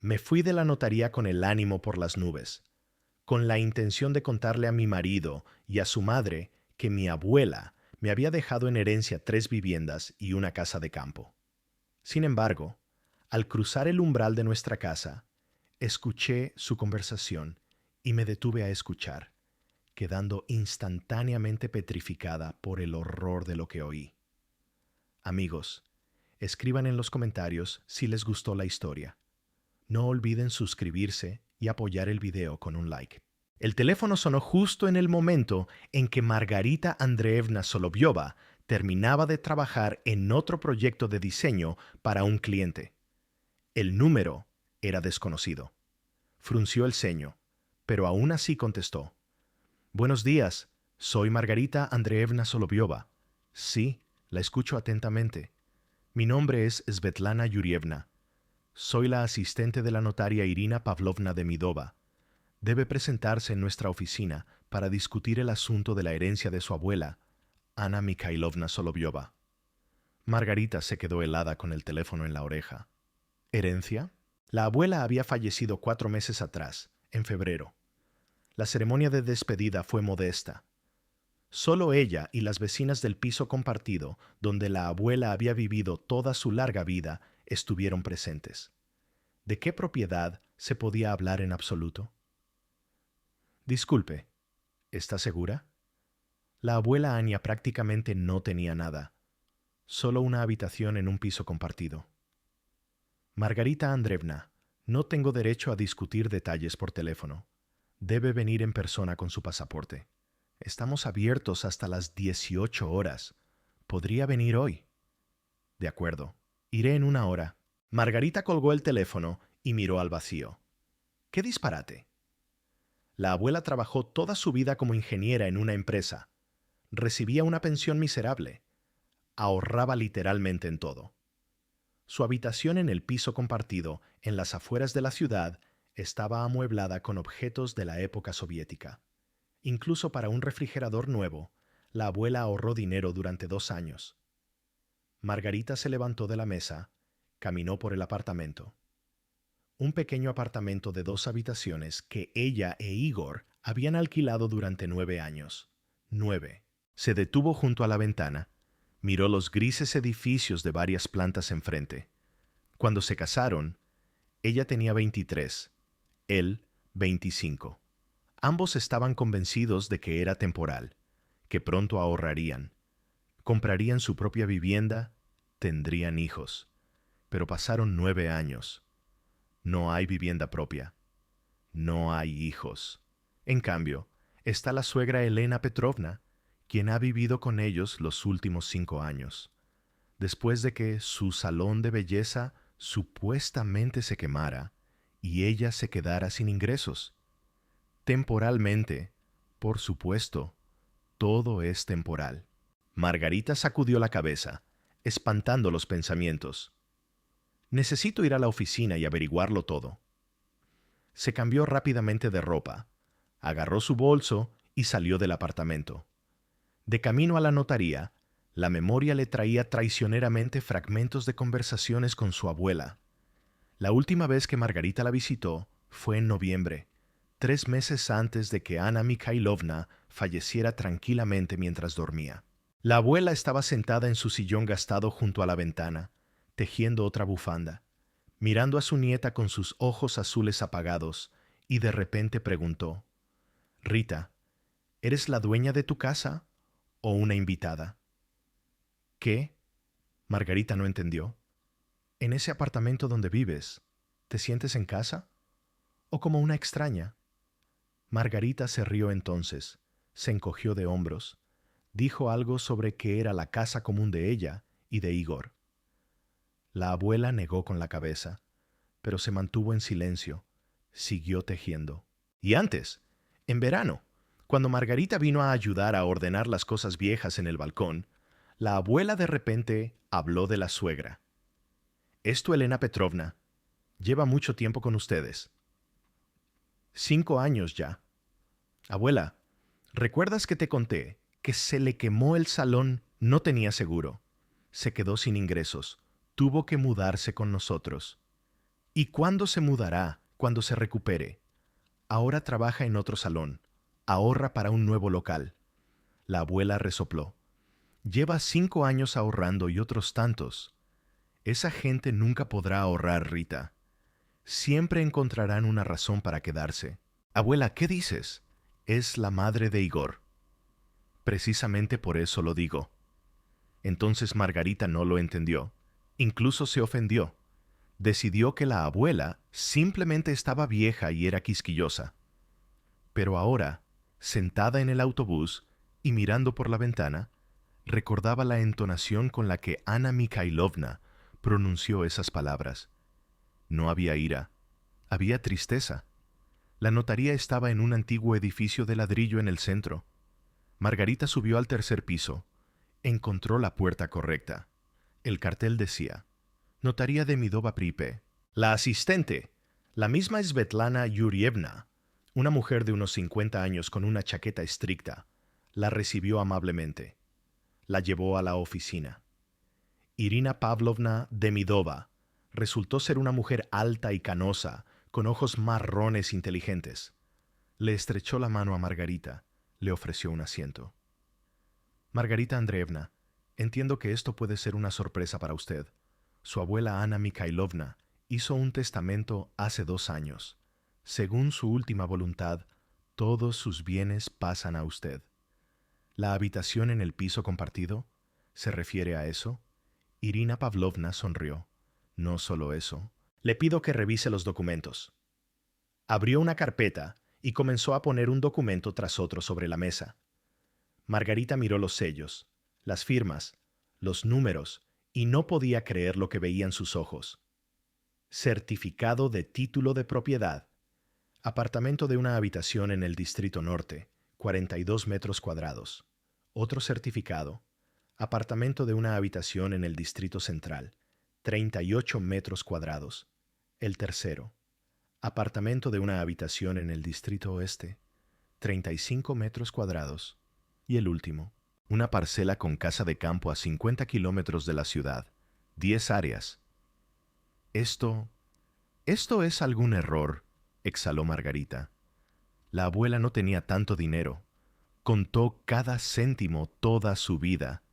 Me fui de la notaría con el ánimo por las nubes, con la intención de contarle a mi marido y a su madre que mi abuela me había dejado en herencia 3 viviendas y una casa de campo. Sin embargo, al cruzar el umbral de nuestra casa, escuché su conversación y me detuve a escuchar, quedando instantáneamente petrificada por el horror de lo que oí. Amigos, escriban en los comentarios si les gustó la historia. No olviden suscribirse y apoyar el video con un like. El teléfono sonó justo en el momento en que Margarita Andreevna Solovyova terminaba de trabajar en otro proyecto de diseño para un cliente. El número era desconocido. Frunció el ceño, pero aún así contestó. Buenos días, soy Margarita Andreevna Solovyova. Sí, la escucho atentamente. Mi nombre es Svetlana Yurievna. Soy la asistente de la notaria Irina Pavlovna Demidova. Debe presentarse en nuestra oficina para discutir el asunto de la herencia de su abuela, Ana Mikhailovna Solovyova. Margarita se quedó helada con el teléfono en la oreja. ¿Herencia? La abuela había fallecido 4 meses atrás, en febrero. La ceremonia de despedida fue modesta. Solo ella y las vecinas del piso compartido, donde la abuela había vivido toda su larga vida, estuvieron presentes. ¿De qué propiedad se podía hablar en absoluto? Disculpe, ¿está segura? La abuela Ania prácticamente no tenía nada, solo una habitación en un piso compartido. Margarita Andreevna, no tengo derecho a discutir detalles por teléfono. Debe venir en persona con su pasaporte. Estamos abiertos hasta las 18 horas. ¿Podría venir hoy? De acuerdo, iré en una hora. Margarita colgó el teléfono y miró al vacío. ¡Qué disparate! La abuela trabajó toda su vida como ingeniera en una empresa. Recibía una pensión miserable. Ahorraba literalmente en todo. Su habitación en el piso compartido, en las afueras de la ciudad, estaba amueblada con objetos de la época soviética. Incluso para un refrigerador nuevo, la abuela ahorró dinero durante 2 años. Margarita se levantó de la mesa, caminó por el apartamento. Un pequeño apartamento de 2 habitaciones que ella e Igor habían alquilado durante 9 años. 9. Se detuvo junto a la ventana, miró los grises edificios de varias plantas enfrente. Cuando se casaron, ella tenía 23, él 25. Ambos estaban convencidos de que era temporal, que pronto ahorrarían, comprarían su propia vivienda, tendrían hijos. Pero pasaron 9 años. No hay vivienda propia. No hay hijos. En cambio, está la suegra Elena Petrovna, quien ha vivido con ellos los últimos 5 años, después de que su salón de belleza supuestamente se quemara y ella se quedara sin ingresos. Temporalmente, por supuesto, todo es temporal. Margarita sacudió la cabeza, espantando los pensamientos. Necesito ir a la oficina y averiguarlo todo. Se cambió rápidamente de ropa, agarró su bolso y salió del apartamento. De camino a la notaría, la memoria le traía traicioneramente fragmentos de conversaciones con su abuela. La última vez que Margarita la visitó fue en noviembre, 3 meses antes de que Ana Mikhailovna falleciera tranquilamente mientras dormía. La abuela estaba sentada en su sillón gastado junto a la ventana, tejiendo otra bufanda, mirando a su nieta con sus ojos azules apagados, y de repente preguntó: «Rita, ¿eres la dueña de tu casa o una invitada?» «¿Qué?» Margarita no entendió. «¿En ese apartamento donde vives, te sientes en casa? ¿O como una extraña?» Margarita se rió entonces, se encogió de hombros, dijo algo sobre que era la casa común de ella y de Igor. La abuela negó con la cabeza, pero se mantuvo en silencio, siguió tejiendo. Y antes, en verano, cuando Margarita vino a ayudar a ordenar las cosas viejas en el balcón, la abuela de repente habló de la suegra. «Esto, Elena Petrovna, lleva mucho tiempo con ustedes». «5 años ya». «Abuela, ¿recuerdas que te conté que se le quemó el salón? No tenía seguro. Se quedó sin ingresos. Tuvo que mudarse con nosotros». ¿Y cuándo se mudará? Cuando se recupere. Ahora trabaja en otro salón. Ahorra para un nuevo local. La abuela resopló. Lleva 5 años ahorrando y otros tantos. Esa gente nunca podrá ahorrar, Rita. Siempre encontrarán una razón para quedarse. Abuela, ¿qué dices? Es la madre de Igor. Precisamente por eso lo digo. Entonces Margarita no lo entendió. Incluso se ofendió. Decidió que la abuela simplemente estaba vieja y era quisquillosa. Pero ahora, sentada en el autobús y mirando por la ventana, recordaba la entonación con la que Anna Mikhailovna pronunció esas palabras. No había ira, había tristeza. La notaría estaba en un antiguo edificio de ladrillo en el centro. Margarita subió al tercer piso. Encontró la puerta correcta. El cartel decía: Notaría de Midova Pripe. La asistente, la misma Svetlana Yurievna, una mujer de unos 50 años con una chaqueta estricta, la recibió amablemente. La llevó a la oficina. Irina Pavlovna Demidova resultó ser una mujer alta y canosa, con ojos marrones inteligentes. Le estrechó la mano a Margarita, le ofreció un asiento. Margarita Andreevna, entiendo que esto puede ser una sorpresa para usted. Su abuela Anna Mikhailovna hizo un testamento hace 2 años. Según su última voluntad, todos sus bienes pasan a usted. ¿La habitación en el piso compartido se refiere a eso? Irina Pavlovna sonrió. No solo eso. Le pido que revise los documentos. Abrió una carpeta y comenzó a poner un documento tras otro sobre la mesa. Margarita miró los sellos, las firmas, los números, y no podía creer lo que veían sus ojos. Certificado de título de propiedad. Apartamento de una habitación en el Distrito Norte, 42 metros cuadrados. Otro certificado. Apartamento de una habitación en el Distrito Central, 38 metros cuadrados. El tercero. Apartamento de una habitación en el Distrito Oeste, 35 metros cuadrados. Y el último. Una parcela con casa de campo a 50 kilómetros de la ciudad, 10 áreas. Esto es algún error, exhaló Margarita. La abuela no tenía tanto dinero. Contó cada céntimo toda su vida.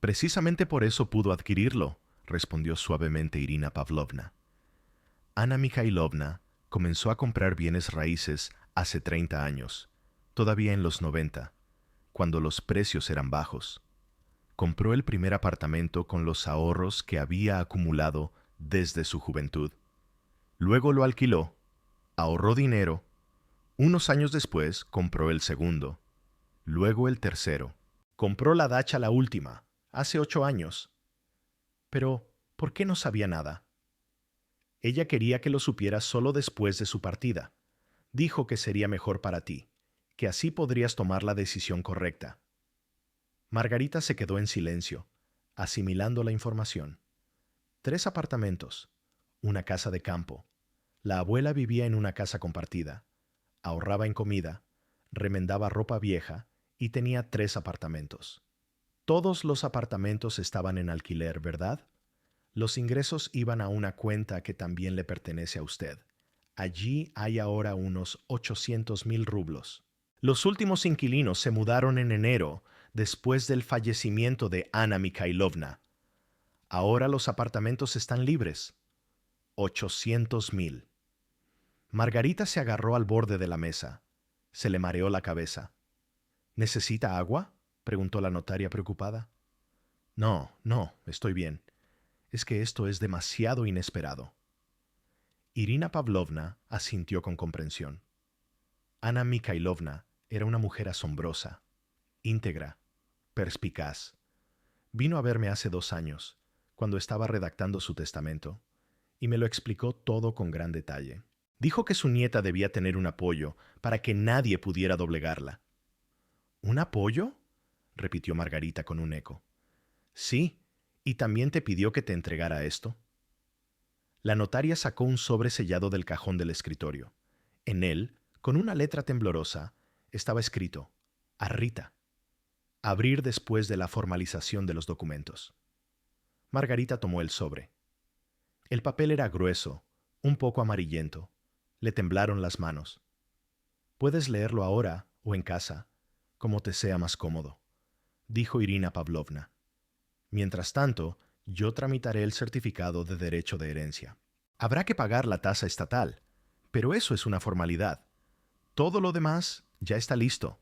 Precisamente por eso pudo adquirirlo, respondió suavemente Irina Pavlovna. Anna Mikhailovna comenzó a comprar bienes raíces hace 30 años, todavía en los 90, cuando los precios eran bajos. Compró el primer apartamento con los ahorros que había acumulado desde su juventud. Luego lo alquiló, ahorró dinero. Unos años después compró el segundo, luego el tercero. Compró la dacha la última, hace 8 años. Pero, ¿por qué no sabía nada? Ella quería que lo supieras solo después de su partida. Dijo que sería mejor para ti, que así podrías tomar la decisión correcta. Margarita se quedó en silencio, asimilando la información. 3 apartamentos, una casa de campo. La abuela vivía en una casa compartida. Ahorraba en comida, remendaba ropa vieja y tenía 3 apartamentos. Todos los apartamentos estaban en alquiler, ¿verdad? Los ingresos iban a una cuenta que también le pertenece a usted. Allí hay ahora unos 800,000 rublos. Los últimos inquilinos se mudaron en enero, después del fallecimiento de Anna Mikhailovna. Ahora los apartamentos están libres. 800,000. Margarita se agarró al borde de la mesa. Se le mareó la cabeza. ¿Necesita agua?, preguntó la notaria preocupada. No, estoy bien. Es que esto es demasiado inesperado. Irina Pavlovna asintió con comprensión. Anna Mikhailovna era una mujer asombrosa, íntegra, perspicaz. Vino a verme hace 2 años, cuando estaba redactando su testamento, y me lo explicó todo con gran detalle. Dijo que su nieta debía tener un apoyo para que nadie pudiera doblegarla. ¿Un apoyo?, repitió Margarita con un eco. Sí, y también te pidió que te entregara esto. La notaria sacó un sobre sellado del cajón del escritorio. En él, con una letra temblorosa, estaba escrito: a Rita. Abrir después de la formalización de los documentos. Margarita tomó el sobre. El papel era grueso, un poco amarillento. Le temblaron las manos. Puedes leerlo ahora o en casa, como te sea más cómodo, dijo Irina Pavlovna. Mientras tanto, yo tramitaré el certificado de derecho de herencia. Habrá que pagar la tasa estatal, pero eso es una formalidad. Todo lo demás ya está listo.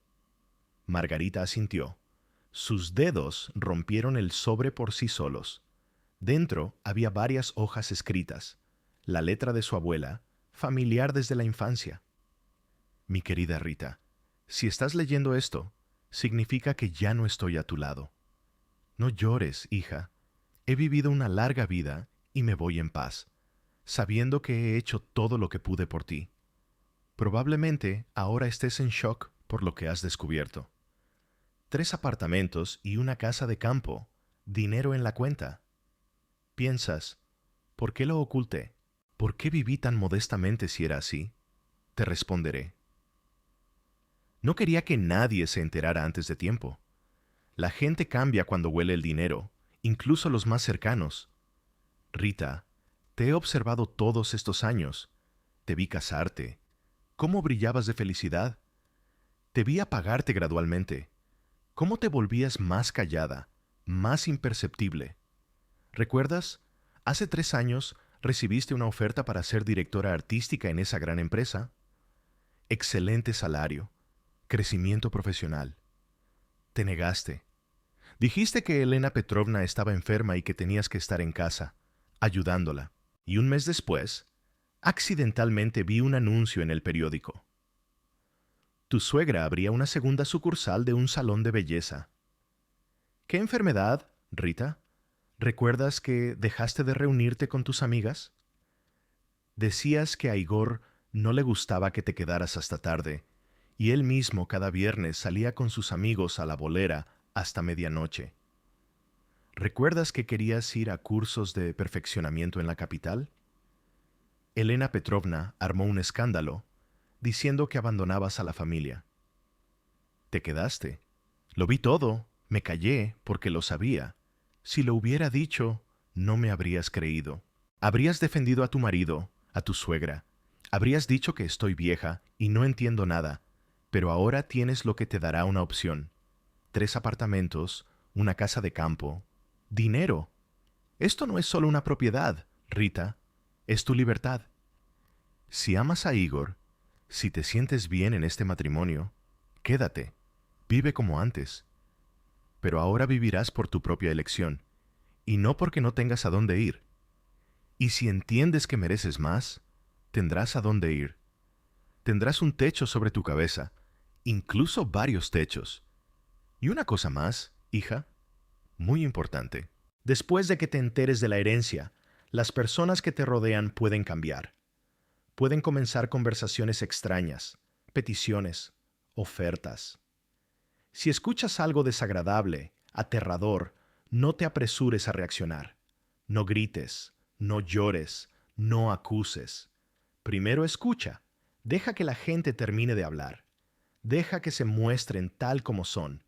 Margarita asintió. Sus dedos rompieron el sobre por sí solos. Dentro había varias hojas escritas, la letra de su abuela, familiar desde la infancia. Mi querida Rita, si estás leyendo esto, significa que ya no estoy a tu lado. No llores, hija. He vivido una larga vida y me voy en paz, sabiendo que he hecho todo lo que pude por ti. Probablemente ahora estés en shock por lo que has descubierto. 3 apartamentos y una casa de campo, dinero en la cuenta. Piensas, ¿por qué lo oculté? ¿Por qué viví tan modestamente si era así? Te responderé. No quería que nadie se enterara antes de tiempo. La gente cambia cuando huele el dinero, incluso los más cercanos. Rita, te he observado todos estos años. Te vi casarte. ¿Cómo brillabas de felicidad? Te vi apagarte gradualmente. ¿Cómo te volvías más callada, más imperceptible? ¿Recuerdas? Hace 3 años recibiste una oferta para ser directora artística en esa gran empresa. Excelente salario, crecimiento profesional. Te negaste. Dijiste que Elena Petrovna estaba enferma y que tenías que estar en casa, ayudándola. Y un mes después, accidentalmente vi un anuncio en el periódico. Tu suegra abría una segunda sucursal de un salón de belleza. ¿Qué enfermedad, Rita? ¿Recuerdas que dejaste de reunirte con tus amigas? Decías que a Igor no le gustaba que te quedaras hasta tarde, y él mismo cada viernes salía con sus amigos a la bolera hasta medianoche. ¿Recuerdas que querías ir a cursos de perfeccionamiento en la capital? Elena Petrovna armó un escándalo, diciendo que abandonabas a la familia. Te quedaste. Lo vi todo, me callé porque lo sabía. Si lo hubiera dicho, no me habrías creído. Habrías defendido a tu marido, a tu suegra. Habrías dicho que estoy vieja y no entiendo nada, pero ahora tienes lo que te dará una opción. 3 apartamentos, una casa de campo, dinero. Esto no es solo una propiedad, Rita, es tu libertad. Si amas a Igor, si te sientes bien en este matrimonio, quédate, vive como antes. Pero ahora vivirás por tu propia elección, y no porque no tengas a dónde ir. Y si entiendes que mereces más, tendrás a dónde ir. Tendrás un techo sobre tu cabeza, incluso varios techos. Y una cosa más, hija, muy importante. Después de que te enteres de la herencia, las personas que te rodean pueden cambiar. Pueden comenzar conversaciones extrañas, peticiones, ofertas. Si escuchas algo desagradable, aterrador, no te apresures a reaccionar. No grites, no llores, no acuses. Primero escucha, deja que la gente termine de hablar. Deja que se muestren tal como son,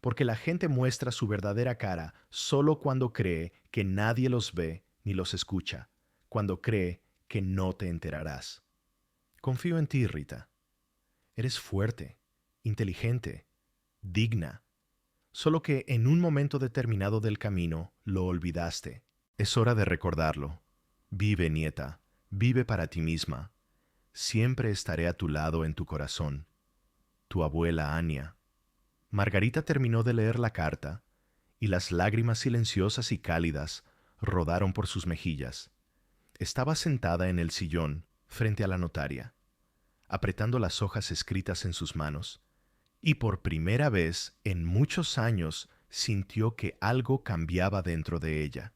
porque la gente muestra su verdadera cara solo cuando cree que nadie los ve ni los escucha, cuando cree que no te enterarás. Confío en ti, Rita. Eres fuerte, inteligente, digna, solo que en un momento determinado del camino lo olvidaste. Es hora de recordarlo. Vive, nieta, vive para ti misma. Siempre estaré a tu lado en tu corazón. Tu abuela Ania. Margarita terminó de leer la carta, y las lágrimas silenciosas y cálidas rodaron por sus mejillas. Estaba sentada en el sillón, frente a la notaria, apretando las hojas escritas en sus manos, y por primera vez en muchos años sintió que algo cambiaba dentro de ella.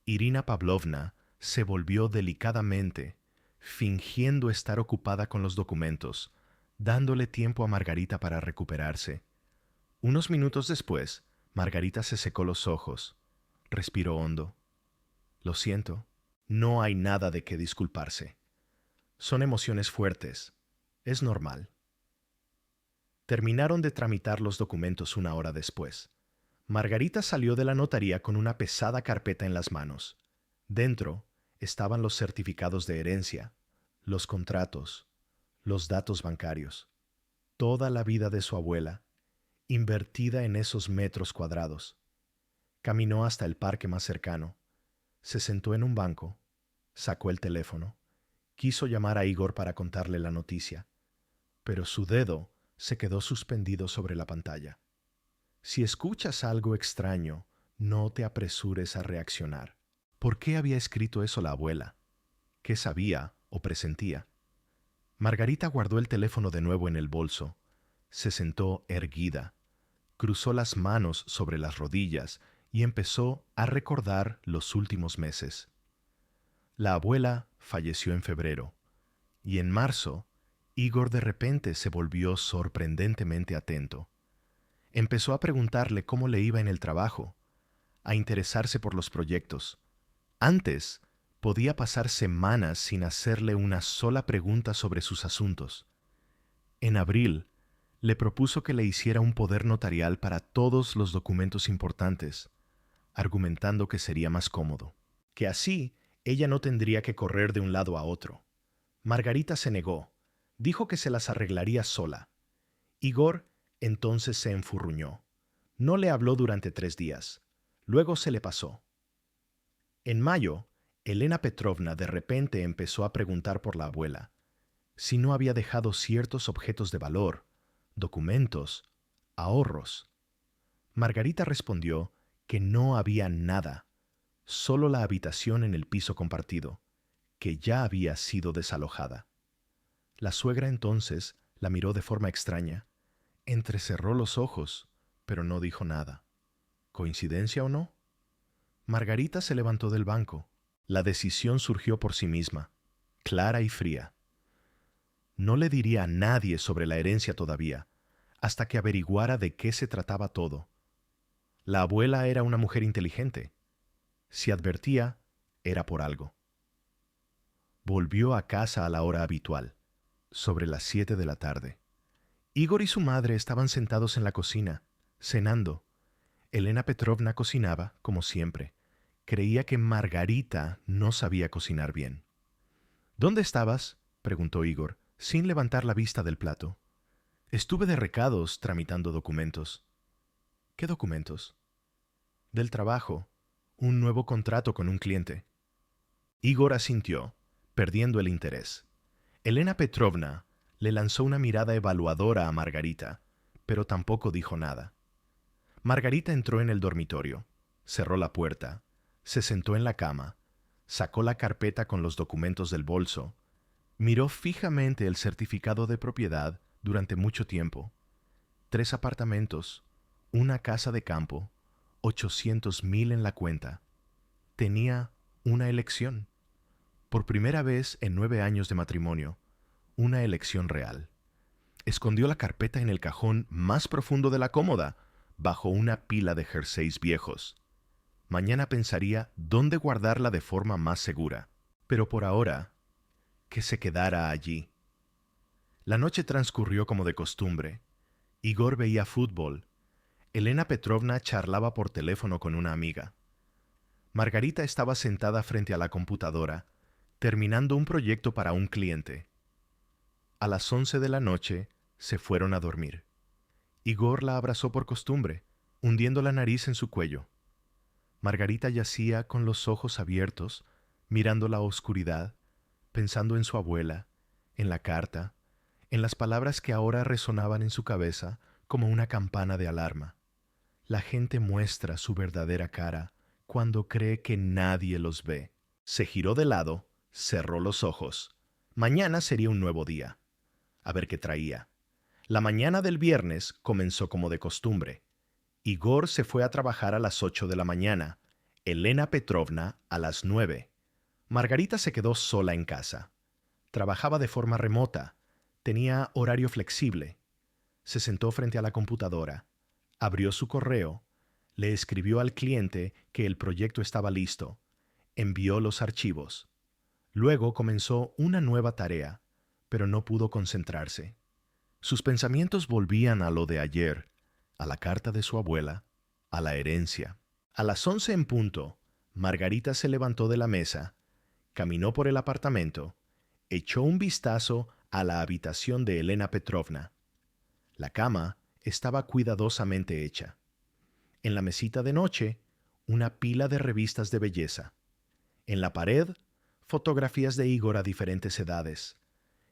Irina Pavlovna se volvió delicadamente, fingiendo estar ocupada con los documentos, dándole tiempo a Margarita para recuperarse. Unos minutos después, Margarita se secó los ojos, respiró hondo. Lo siento, no hay nada de qué disculparse. Son emociones fuertes, es normal. Terminaron de tramitar los documentos 1 hora después. Margarita salió de la notaría con una pesada carpeta en las manos. Dentro estaban los certificados de herencia, los contratos, los datos bancarios, toda la vida de su abuela, invertida en esos metros cuadrados. Caminó hasta el parque más cercano, se sentó en un banco, sacó el teléfono, quiso llamar a Igor para contarle la noticia, pero su dedo se quedó suspendido sobre la pantalla. Si escuchas algo extraño, no te apresures a reaccionar. ¿Por qué había escrito eso la abuela? ¿Qué sabía o presentía? Margarita guardó el teléfono de nuevo en el bolso, se sentó erguida, cruzó las manos sobre las rodillas y empezó a recordar los últimos meses. La abuela falleció en febrero, y en marzo, Igor de repente se volvió sorprendentemente atento. Empezó a preguntarle cómo le iba en el trabajo, a interesarse por los proyectos. Antes, podía pasar semanas sin hacerle una sola pregunta sobre sus asuntos. En abril, le propuso que le hiciera un poder notarial para todos los documentos importantes, argumentando que sería más cómodo, que así ella no tendría que correr de un lado a otro. Margarita se negó, dijo que se las arreglaría sola. Igor entonces se enfurruñó. No le habló durante 3 días. Luego se le pasó. En mayo, Elena Petrovna de repente empezó a preguntar por la abuela, si no había dejado ciertos objetos de valor, documentos, ahorros. Margarita respondió que no había nada, solo la habitación en el piso compartido, que ya había sido desalojada. La suegra entonces la miró de forma extraña, entrecerró los ojos, pero no dijo nada. ¿Coincidencia o no? Margarita se levantó del banco. La decisión surgió por sí misma, clara y fría. No le diría a nadie sobre la herencia todavía, hasta que averiguara de qué se trataba todo. La abuela era una mujer inteligente. Si advertía, era por algo. Volvió a casa a la hora habitual, sobre las 7 de la tarde. Igor y su madre estaban sentados en la cocina, cenando. Elena Petrovna cocinaba, como siempre. Creía que Margarita no sabía cocinar bien. ¿Dónde estabas?, preguntó Igor, sin levantar la vista del plato. Estuve de recados tramitando documentos. ¿Qué documentos? Del trabajo. Un nuevo contrato con un cliente. Igor asintió, perdiendo el interés. Elena Petrovna le lanzó una mirada evaluadora a Margarita, pero tampoco dijo nada. Margarita entró en el dormitorio, cerró la puerta, se sentó en la cama, sacó la carpeta con los documentos del bolso, miró fijamente el certificado de propiedad durante mucho tiempo. 3 apartamentos, una casa de campo, 800,000 en la cuenta. Tenía una elección. Por primera vez en 9 años de matrimonio, una elección real. Escondió la carpeta en el cajón más profundo de la cómoda, bajo una pila de jerseys viejos. Mañana pensaría dónde guardarla de forma más segura. Pero por ahora, que se quedara allí. La noche transcurrió como de costumbre. Igor veía fútbol. Elena Petrovna charlaba por teléfono con una amiga. Margarita estaba sentada frente a la computadora, terminando un proyecto para un cliente. A las 11 de la noche se fueron a dormir. Igor la abrazó por costumbre, hundiendo la nariz en su cuello. Margarita yacía con los ojos abiertos, mirando la oscuridad, pensando en su abuela, en la carta, en las palabras que ahora resonaban en su cabeza como una campana de alarma. La gente muestra su verdadera cara cuando cree que nadie los ve. Se giró de lado, cerró los ojos. Mañana sería un nuevo día. A ver qué traía. La mañana del viernes comenzó como de costumbre. Igor se fue a trabajar a las 8 de la mañana, Elena Petrovna a las 9. Margarita se quedó sola en casa. Trabajaba de forma remota, tenía horario flexible. Se sentó frente a la computadora, abrió su correo, le escribió al cliente que el proyecto estaba listo, envió los archivos. Luego comenzó una nueva tarea, pero no pudo concentrarse. Sus pensamientos volvían a lo de ayer, a la carta de su abuela, a la herencia. A las 11 en punto, Margarita se levantó de la mesa, Caminó por el apartamento, echó un vistazo a la habitación de Elena Petrovna. La cama estaba cuidadosamente hecha. En la mesita de noche, una pila de revistas de belleza. En la pared, fotografías de Igor a diferentes edades.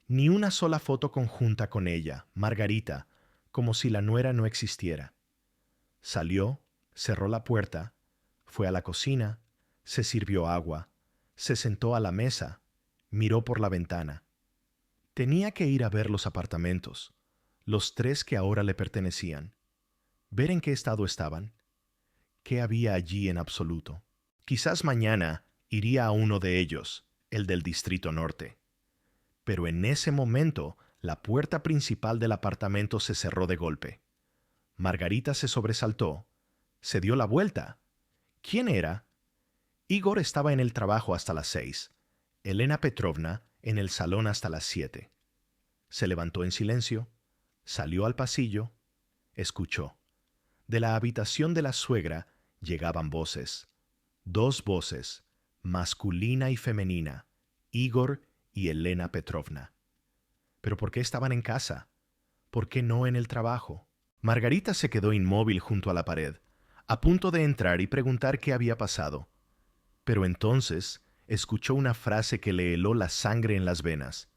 Ni una sola foto conjunta con ella, Margarita, como si la nuera no existiera. Salió, cerró la puerta, fue a la cocina, se sirvió agua, se sentó a la mesa, miró por la ventana. Tenía que ir a ver los apartamentos, los 3 que ahora le pertenecían. Ver en qué estado estaban. ¿Qué había allí en absoluto? Quizás mañana iría a uno de ellos, el del Distrito Norte. Pero en ese momento, la puerta principal del apartamento se cerró de golpe. Margarita se sobresaltó, se dio la vuelta. ¿Quién era? Igor estaba en el trabajo hasta las 6, Elena Petrovna en el salón hasta las 7. Se levantó en silencio, salió al pasillo, escuchó. De la habitación de la suegra llegaban voces. 2 voces, masculina y femenina, Igor y Elena Petrovna. ¿Pero por qué estaban en casa? ¿Por qué no en el trabajo? Margarita se quedó inmóvil junto a la pared, a punto de entrar y preguntar qué había pasado. Pero entonces escuchó una frase que le heló la sangre en las venas.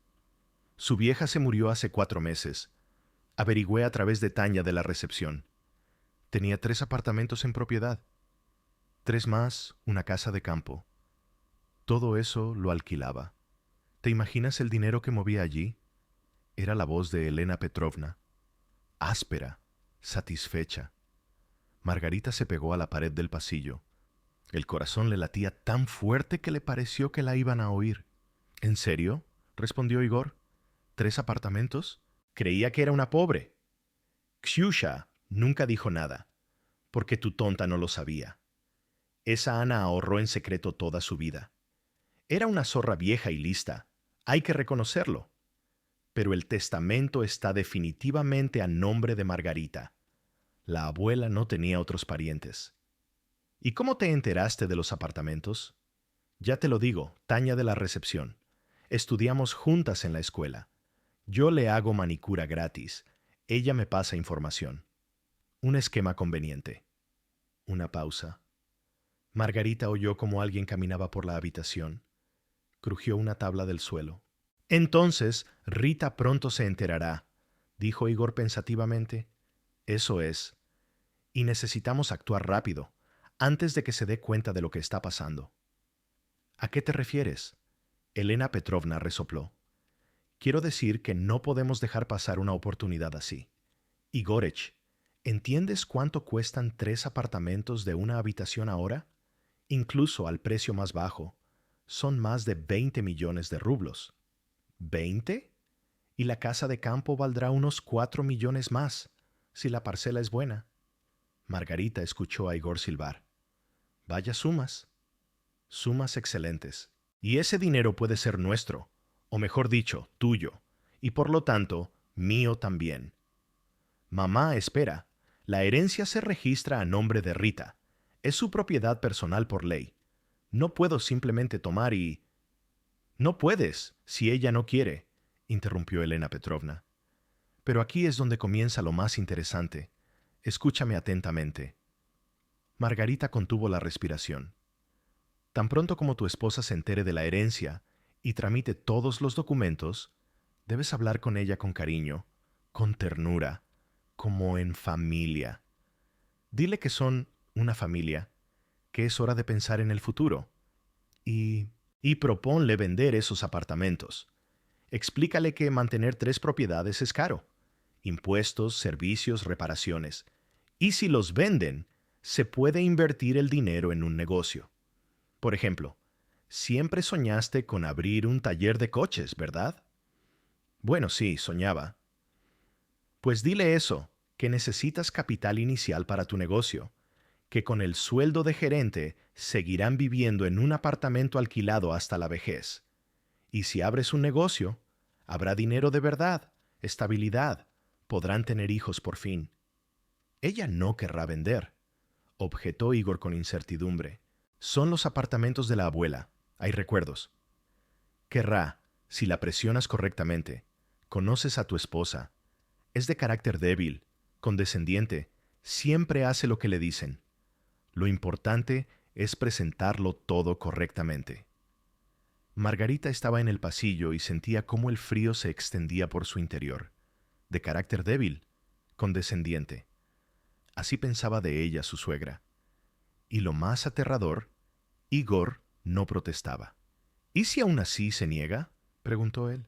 Su vieja se murió hace 4 meses. Averigüé a través de Tania de la recepción. Tenía 3 apartamentos en propiedad. 3 más, una casa de campo. Todo eso lo alquilaba. ¿Te imaginas el dinero que movía allí? Era la voz de Elena Petrovna. Áspera, satisfecha. Margarita se pegó a la pared del pasillo. El corazón le latía tan fuerte que le pareció que la iban a oír. ¿En serio?, respondió Igor. ¿3 apartamentos? Creía que era una pobre. Ksiusha nunca dijo nada, porque tu tonta no lo sabía. Esa Ana ahorró en secreto toda su vida. Era una zorra vieja y lista, hay que reconocerlo. Pero el testamento está definitivamente a nombre de Margarita. La abuela no tenía otros parientes. ¿Y cómo te enteraste de los apartamentos? Ya te lo digo, Tania de la recepción. Estudiamos juntas en la escuela. Yo le hago manicura gratis. Ella me pasa información. Un esquema conveniente. Una pausa. Margarita oyó como alguien caminaba por la habitación. Crujió una tabla del suelo. Entonces, Rita pronto se enterará, dijo Igor pensativamente. Eso es. Y necesitamos actuar rápido, antes de que se dé cuenta de lo que está pasando. ¿A qué te refieres? Elena Petrovna resopló. Quiero decir que no podemos dejar pasar una oportunidad así. Igorech, ¿entiendes cuánto cuestan 3 apartamentos de una habitación ahora? Incluso al precio más bajo, son más de 20 millones de rublos. ¿20? Y la casa de campo valdrá unos 4 millones más, si la parcela es buena. Margarita escuchó a Igor silbar. Vaya sumas. Sumas excelentes. Y ese dinero puede ser nuestro, o mejor dicho, tuyo, y por lo tanto, mío también. Mamá, espera. La herencia se registra a nombre de Rita. Es su propiedad personal por ley. No puedo simplemente tomar y... No puedes, si ella no quiere, interrumpió Elena Petrovna. Pero aquí es donde comienza lo más interesante. Escúchame atentamente. Margarita contuvo la respiración. Tan pronto como tu esposa se entere de la herencia y tramite todos los documentos, debes hablar con ella con cariño, con ternura, como en familia. Dile que son una familia, que es hora de pensar en el futuro. Y proponle vender esos apartamentos. Explícale que mantener 3 propiedades es caro. Impuestos, servicios, reparaciones. Y si los venden, se puede invertir el dinero en un negocio. Por ejemplo, siempre soñaste con abrir un taller de coches, ¿verdad? Bueno, sí, soñaba. Pues dile eso, que necesitas capital inicial para tu negocio, que con el sueldo de gerente seguirán viviendo en un apartamento alquilado hasta la vejez. Y si abres un negocio, habrá dinero de verdad, estabilidad, podrán tener hijos por fin. Ella no querrá vender, objetó Igor con incertidumbre. Son los apartamentos de la abuela, hay recuerdos. Querrá, si la presionas correctamente. Conoces a tu esposa. Es de carácter débil, condescendiente, siempre hace lo que le dicen. Lo importante es presentarlo todo correctamente. Margarita estaba en el pasillo y sentía cómo el frío se extendía por su interior. De carácter débil, condescendiente. Así pensaba de ella su suegra. Y lo más aterrador, Igor no protestaba. ¿Y si aún así se niega?, preguntó él.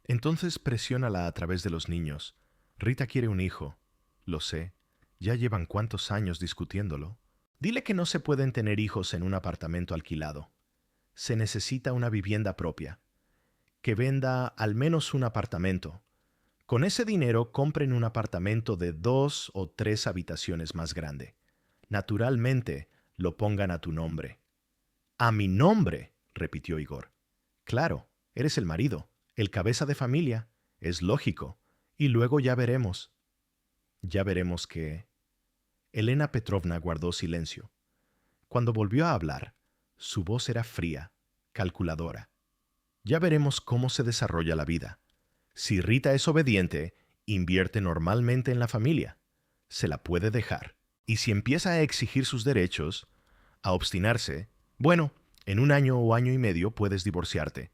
Entonces presiónala a través de los niños. Rita quiere un hijo. Lo sé. Ya llevan cuántos años discutiéndolo. Dile que no se pueden tener hijos en un apartamento alquilado. Se necesita una vivienda propia. Que venda al menos un apartamento. Con ese dinero compren un apartamento de 2 o 3 habitaciones más grande. Naturalmente, lo pongan a tu nombre. «A mi nombre», repitió Igor. «Claro, eres el marido, el cabeza de familia. Es lógico. Y luego ya veremos». «Ya veremos qué». Elena Petrovna guardó silencio. Cuando volvió a hablar, su voz era fría, calculadora. «Ya veremos cómo se desarrolla la vida. Si Rita es obediente, invierte normalmente en la familia. Se la puede dejar. Y si empieza a exigir sus derechos, a obstinarse, bueno, en 1 año o año y medio puedes divorciarte.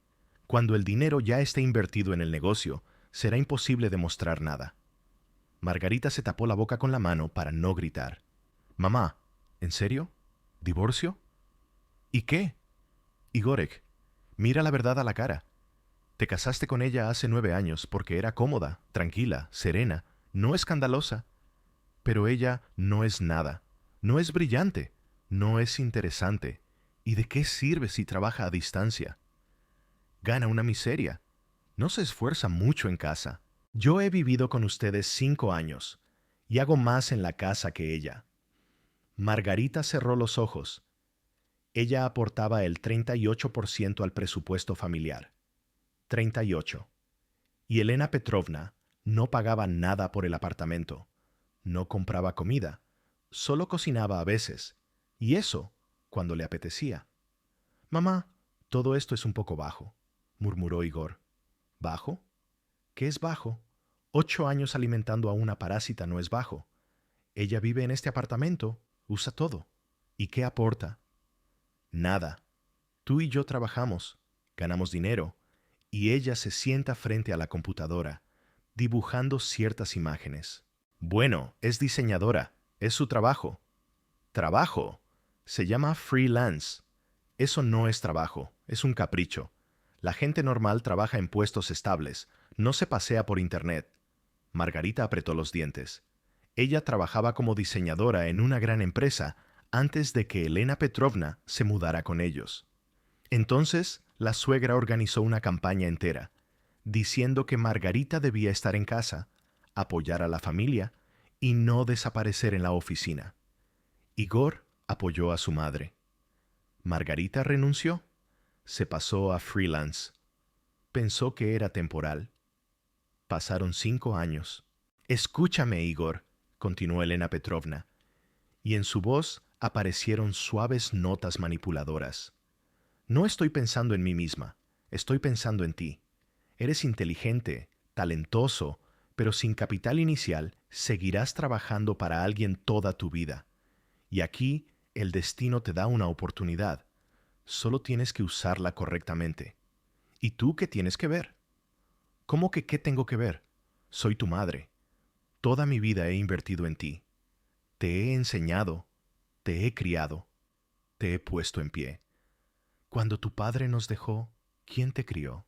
Cuando el dinero ya esté invertido en el negocio, será imposible demostrar nada». Margarita se tapó la boca con la mano para no gritar. «Mamá, ¿en serio? ¿Divorcio? ¿Y qué?» «Igorek, mira la verdad a la cara. Te casaste con ella hace 9 años porque era cómoda, tranquila, serena, no escandalosa. Pero ella no es nada, no es brillante, no es interesante. ¿Y de qué sirve si trabaja a distancia? Gana una miseria. No se esfuerza mucho en casa. Yo he vivido con ustedes 5 años y hago más en la casa que ella». Margarita cerró los ojos. Ella aportaba el 38% al presupuesto familiar. 38. Y Elena Petrovna no pagaba nada por el apartamento. No compraba comida. Solo cocinaba a veces. Y eso cuando le apetecía. «Mamá, todo esto es un poco bajo», murmuró Igor. «¿Bajo? ¿Qué es bajo? 8 años alimentando a una parásita no es bajo. Ella vive en este apartamento, usa todo. ¿Y qué aporta?» «Nada. Tú y yo trabajamos, ganamos dinero, y ella se sienta frente a la computadora, dibujando ciertas imágenes. Bueno, es diseñadora, es su trabajo». «¿Trabajo? Se llama freelance. Eso no es trabajo, es un capricho. La gente normal trabaja en puestos estables, no se pasea por internet». Margarita apretó los dientes. Ella trabajaba como diseñadora en una gran empresa antes de que Elena Petrovna se mudara con ellos. Entonces, la suegra organizó una campaña entera, diciendo que Margarita debía estar en casa, apoyar a la familia y no desaparecer en la oficina. Igor apoyó a su madre. Margarita renunció. Se pasó a freelance. Pensó que era temporal. Pasaron 5 años. «Escúchame, Igor», continuó Elena Petrovna, y en su voz aparecieron suaves notas manipuladoras. «No estoy pensando en mí misma, estoy pensando en ti. Eres inteligente, talentoso, pero sin capital inicial seguirás trabajando para alguien toda tu vida. Y aquí el destino te da una oportunidad. Solo tienes que usarla correctamente. ¿Y tú qué tienes que ver?» «¿Cómo que qué tengo que ver? Soy tu madre. Toda mi vida he invertido en ti. Te he enseñado, te he criado, te he puesto en pie. Cuando tu padre nos dejó, ¿quién te crió?»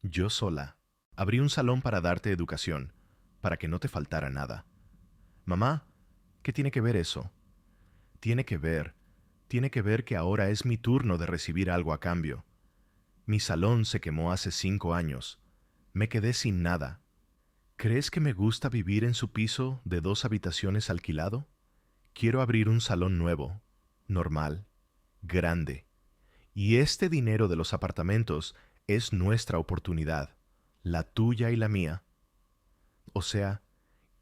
«Yo sola. Abrí un salón para darte educación, para que no te faltara nada». «Mamá, ¿qué tiene que ver eso?» Tiene que ver que ahora es mi turno de recibir algo a cambio. Mi salón se quemó hace 5 años. Me quedé sin nada. ¿Crees que me gusta vivir en su piso de 2 habitaciones alquilado? Quiero abrir un salón nuevo, normal, grande. Y este dinero de los apartamentos es nuestra oportunidad, la tuya y la mía. O sea,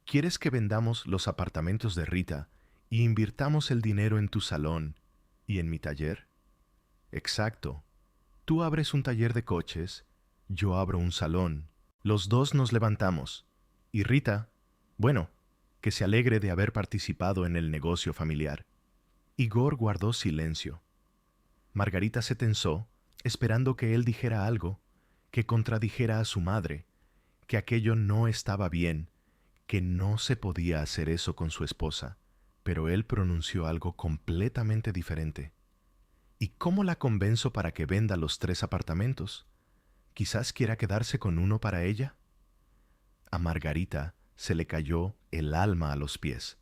¿quieres que vendamos los apartamentos de Rita y invirtamos el dinero en tu salón y en mi taller? Exacto. Tú abres un taller de coches, yo abro un salón. Los dos nos levantamos. Y Rita, bueno, que se alegre de haber participado en el negocio familiar. Igor guardó silencio. Margarita se tensó, esperando que él dijera algo, que contradijera a su madre, que aquello no estaba bien, que no se podía hacer eso con su esposa. Pero él pronunció algo completamente diferente. ¿Y cómo la convenzo para que venda los 3 apartamentos? ¿Quizás quiera quedarse con uno para ella? A Margarita se le cayó el alma a los pies.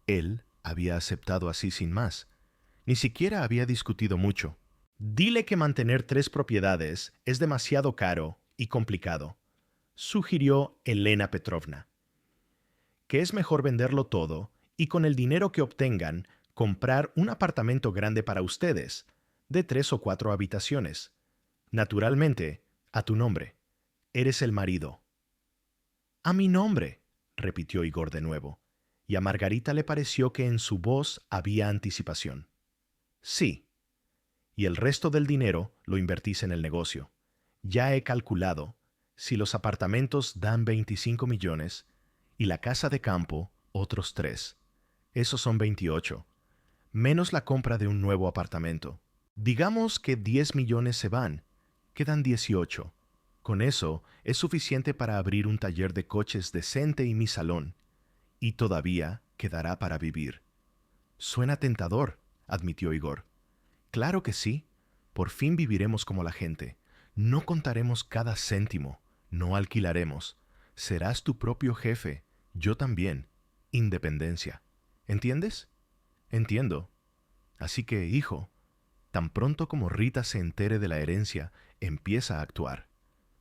Él había aceptado así sin más. Ni siquiera había discutido mucho. Dile que mantener 3 propiedades es demasiado caro y complicado, sugirió Elena Petrovna. Que es mejor venderlo todo y con el dinero que obtengan comprar un apartamento grande para ustedes, de 3 o 4 habitaciones. Naturalmente, a tu nombre. Eres el marido. A mi nombre, repitió Igor de nuevo, y a Margarita le pareció que en su voz había anticipación. Sí. Y el resto del dinero lo invertís en el negocio. Ya he calculado, si los apartamentos dan 25 millones y la casa de campo otros 3. Esos son 28, menos la compra de un nuevo apartamento. Digamos que 10 millones se van, quedan 18. Con eso es suficiente para abrir un taller de coches decente y mi salón, y todavía quedará para vivir. Suena tentador, admitió Igor. Claro que sí. Por fin viviremos como la gente. No contaremos cada céntimo, no alquilaremos. Serás tu propio jefe, yo también. Independencia. ¿Entiendes? Entiendo. Así que, hijo, tan pronto como Rita se entere de la herencia, empieza a actuar.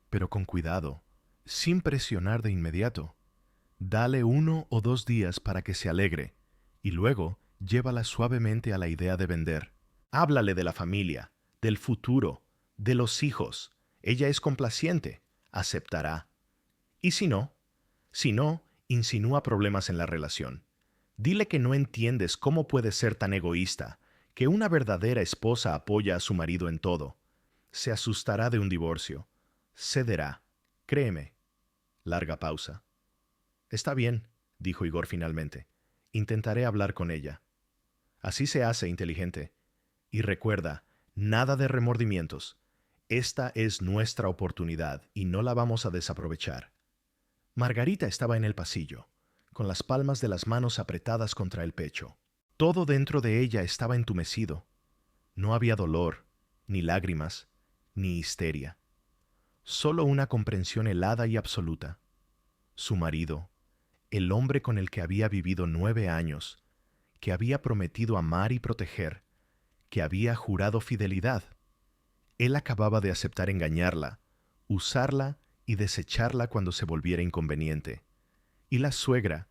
Pero con cuidado, sin presionar de inmediato. Dale 1 o 2 días para que se alegre, y luego llévala suavemente a la idea de vender. Háblale de la familia, del futuro, de los hijos. Ella es complaciente, aceptará. Y si no, insinúa problemas en la relación. Dile que no entiendes cómo puede ser tan egoísta, que una verdadera esposa apoya a su marido en todo. Se asustará de un divorcio. Cederá. Créeme. Larga pausa. Está bien, dijo Igor finalmente. Intentaré hablar con ella. Así se hace, inteligente. Y recuerda, nada de remordimientos. Esta es nuestra oportunidad y no la vamos a desaprovechar. Margarita estaba en el pasillo, con las palmas de las manos apretadas contra el pecho. Todo dentro de ella estaba entumecido. No había dolor, ni lágrimas, ni histeria. Solo una comprensión helada y absoluta. Su marido, el hombre con el que había vivido 9 años, que había prometido amar y proteger, que había jurado fidelidad. Él acababa de aceptar engañarla, usarla y desecharla cuando se volviera inconveniente. Y la suegra,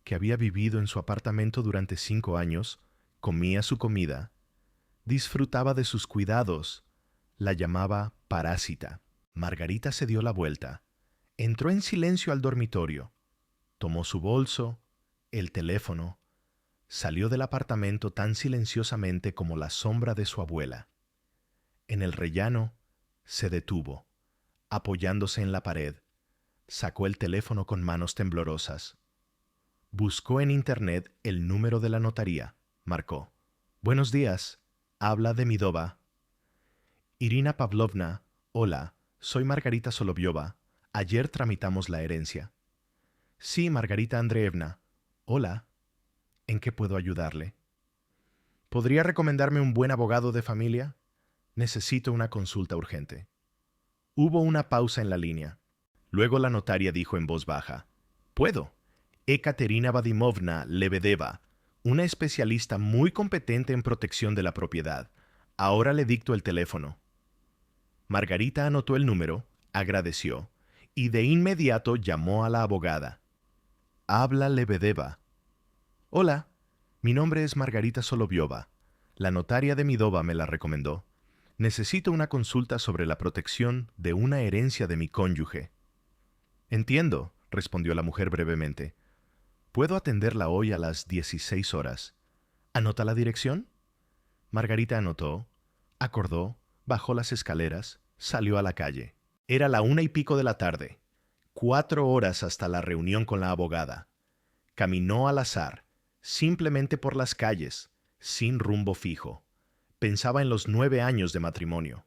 que había vivido en su apartamento durante 5 años, comía su comida, disfrutaba de sus cuidados, la llamaba parásita. Margarita se dio la vuelta, entró en silencio al dormitorio, tomó su bolso, el teléfono, salió del apartamento tan silenciosamente como la sombra de su abuela. En el rellano se detuvo, apoyándose en la pared, sacó el teléfono con manos temblorosas. Buscó en internet el número de la notaría, marcó. Buenos días, habla de Midova. Irina Pavlovna, hola, soy Margarita Soloviova. Ayer tramitamos la herencia. Sí, Margarita Andreevna. Hola. ¿En qué puedo ayudarle? ¿Podría recomendarme un buen abogado de familia? Necesito una consulta urgente. Hubo una pausa en la línea. Luego la notaria dijo en voz baja. Puedo. Ekaterina Vadimovna Lebedeva, una especialista muy competente en protección de la propiedad. Ahora le dicto el teléfono. Margarita anotó el número, agradeció, y de inmediato llamó a la abogada. Habla Lebedeva. Hola, mi nombre es Margarita Soloviova. La notaria de Midova me la recomendó. Necesito una consulta sobre la protección de una herencia de mi cónyuge. Entiendo, respondió la mujer brevemente. Puedo atenderla hoy a las 16 horas. ¿Anota la dirección? Margarita anotó, acordó, Bajó las escaleras, salió a la calle. Era la 1:00 de la tarde. 4 horas hasta la reunión con la abogada. Caminó al azar, simplemente por las calles, sin rumbo fijo. Pensaba en los 9 años de matrimonio.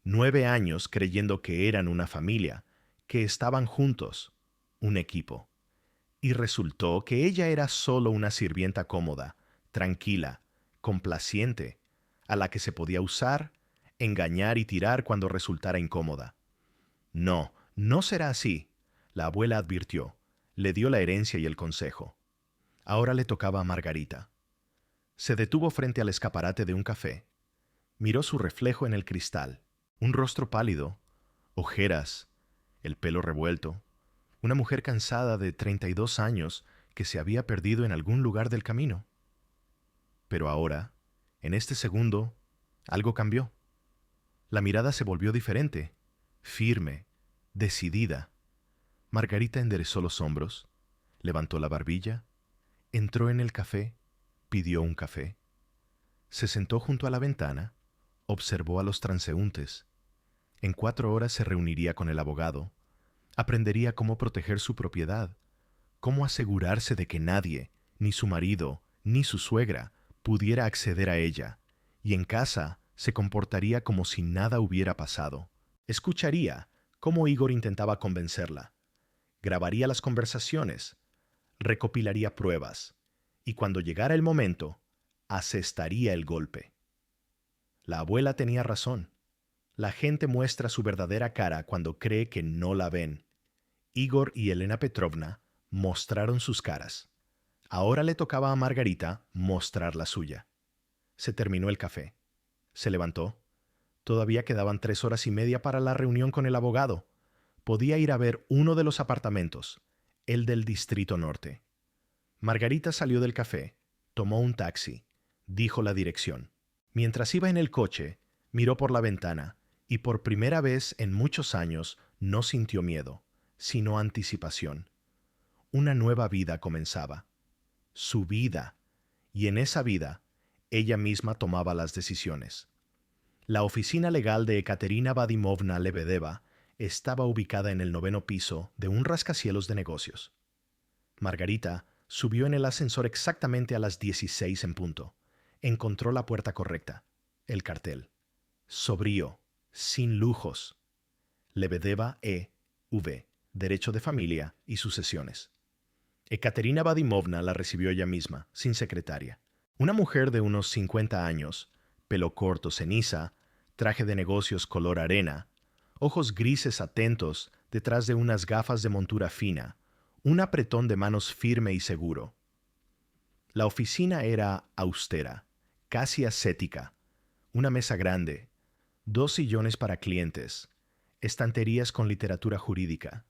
9 años creyendo que eran una familia, que estaban juntos, un equipo. Y resultó que ella era solo una sirvienta cómoda, tranquila, complaciente, a la que se podía usar, engañar y tirar cuando resultara incómoda. No, no será así, la abuela advirtió, le dio la herencia y el consejo. Ahora le tocaba a Margarita. Se detuvo frente al escaparate de un café. Miró su reflejo en el cristal, un rostro pálido, ojeras, el pelo revuelto, una mujer cansada de 32 años que se había perdido en algún lugar del camino. Pero ahora, en este segundo, algo cambió. La mirada se volvió diferente, firme, decidida. Margarita enderezó los hombros, levantó la barbilla, entró en el café, pidió un café. Se sentó junto a la ventana, observó a los transeúntes. En 4 horas se reuniría con el abogado. Aprendería cómo proteger su propiedad, cómo asegurarse de que nadie, ni su marido, ni su suegra, pudiera acceder a ella, y en casa se comportaría como si nada hubiera pasado. Escucharía cómo Igor intentaba convencerla. Grabaría las conversaciones, recopilaría pruebas, y cuando llegara el momento, asestaría el golpe. La abuela tenía razón. La gente muestra su verdadera cara cuando cree que no la ven. Igor y Elena Petrovna mostraron sus caras. Ahora le tocaba a Margarita mostrar la suya. Se terminó el café. Se levantó. Todavía quedaban 3 horas y media para la reunión con el abogado. Podía ir a ver uno de los apartamentos, el del Distrito Norte. Margarita salió del café, tomó un taxi, dijo la dirección. Mientras iba en el coche, miró por la ventana y por primera vez en muchos años no sintió miedo, sino anticipación. Una nueva vida comenzaba. Su vida. Y en esa vida, ella misma tomaba las decisiones. La oficina legal de Ekaterina Vadimovna Lebedeva estaba ubicada en el 9º piso de un rascacielos de negocios. Margarita subió en el ascensor exactamente a las 16 en punto. Encontró la puerta correcta, el cartel. Sobrio, sin lujos. Lebedeva E.V., Derecho de Familia y Sucesiones. Ekaterina Vadimovna la recibió ella misma, sin secretaria. Una mujer de unos 50 años, pelo corto ceniza, traje de negocios color arena, ojos grises atentos detrás de unas gafas de montura fina, un apretón de manos firme y seguro. La oficina era austera, casi ascética, una mesa grande, 2 sillones para clientes, estanterías con literatura jurídica,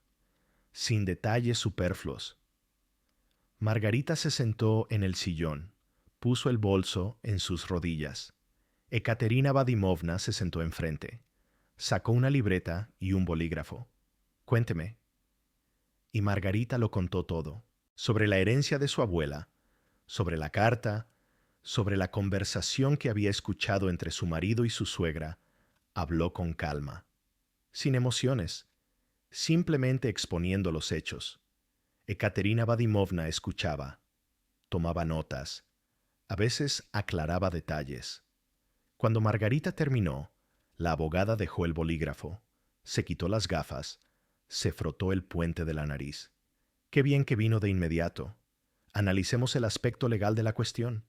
sin detalles superfluos. Margarita se sentó en el sillón, puso el bolso en sus rodillas. Ekaterina Vadimovna se sentó enfrente, sacó una libreta y un bolígrafo. Cuénteme. Y Margarita lo contó todo, sobre la herencia de su abuela, sobre la carta, sobre la conversación que había escuchado entre su marido y su suegra. Habló con calma, sin emociones, simplemente exponiendo los hechos. Ekaterina Vadimovna escuchaba, tomaba notas, a veces aclaraba detalles. Cuando Margarita terminó, la abogada dejó el bolígrafo, se quitó las gafas, se frotó el puente de la nariz. Qué bien que vino de inmediato. Analicemos el aspecto legal de la cuestión.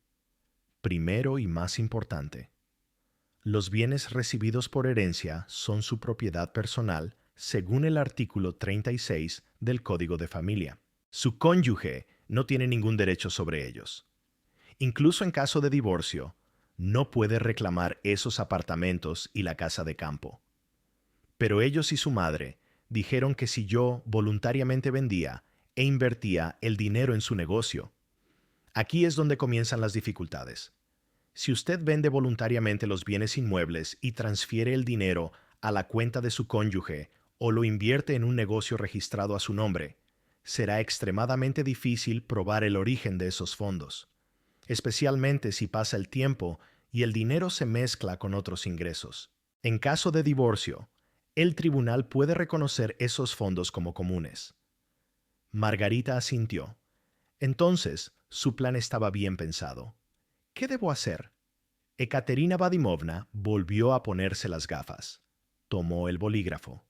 Primero y más importante. Los bienes recibidos por herencia son su propiedad personal según el artículo 36 del Código de Familia. Su cónyuge no tiene ningún derecho sobre ellos. Incluso en caso de divorcio, no puede reclamar esos apartamentos y la casa de campo. Pero ellos y su madre dijeron que si yo voluntariamente vendía e invertía el dinero en su negocio, aquí es donde comienzan las dificultades. Si usted vende voluntariamente los bienes inmuebles y transfiere el dinero a la cuenta de su cónyuge o lo invierte en un negocio registrado a su nombre, será extremadamente difícil probar el origen de esos fondos, especialmente si pasa el tiempo y el dinero se mezcla con otros ingresos. En caso de divorcio, el tribunal puede reconocer esos fondos como comunes. Margarita asintió. Entonces, su plan estaba bien pensado. ¿Qué debo hacer? Ekaterina Vadimovna volvió a ponerse las gafas. Tomó el bolígrafo.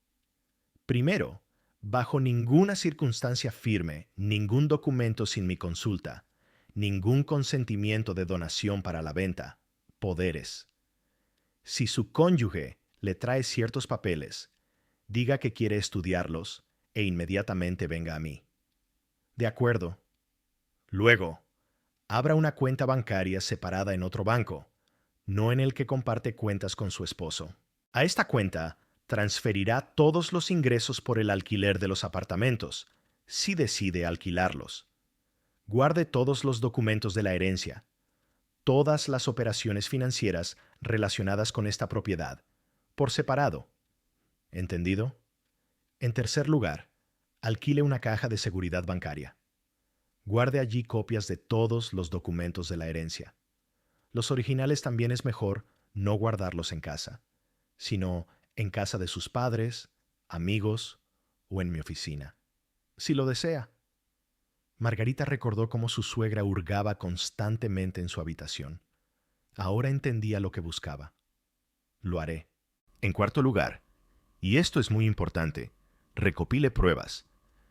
Primero, bajo ninguna circunstancia firme, ningún documento sin mi consulta, ningún consentimiento de donación para la venta, poderes. Si su cónyuge le trae ciertos papeles, diga que quiere estudiarlos e inmediatamente venga a mí. De acuerdo. Luego, abra una cuenta bancaria separada en otro banco, no en el que comparte cuentas con su esposo. A esta cuenta transferirá todos los ingresos por el alquiler de los apartamentos, si decide alquilarlos. Guarde todos los documentos de la herencia, todas las operaciones financieras relacionadas con esta propiedad, por separado. ¿Entendido? En tercer lugar, alquile una caja de seguridad bancaria. Guarde allí copias de todos los documentos de la herencia. Los originales también es mejor no guardarlos en casa, sino en casa de sus padres, amigos o en mi oficina, si lo desea. Margarita recordó cómo su suegra hurgaba constantemente en su habitación. Ahora entendía lo que buscaba. Lo haré. En cuarto lugar, y esto es muy importante, recopile pruebas.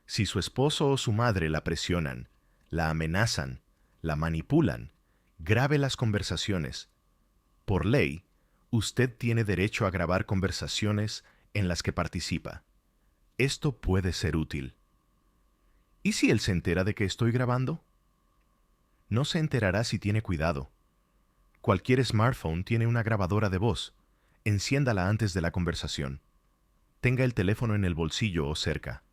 Si su esposo o su madre la presionan, la amenazan, la manipulan, grabe las conversaciones. Por ley, usted tiene derecho a grabar conversaciones en las que participa. Esto puede ser útil. ¿Y si él se entera de que estoy grabando? No se enterará si tiene cuidado. Cualquier smartphone tiene una grabadora de voz. Enciéndala antes de la conversación. Tenga el teléfono en el bolsillo o cerca.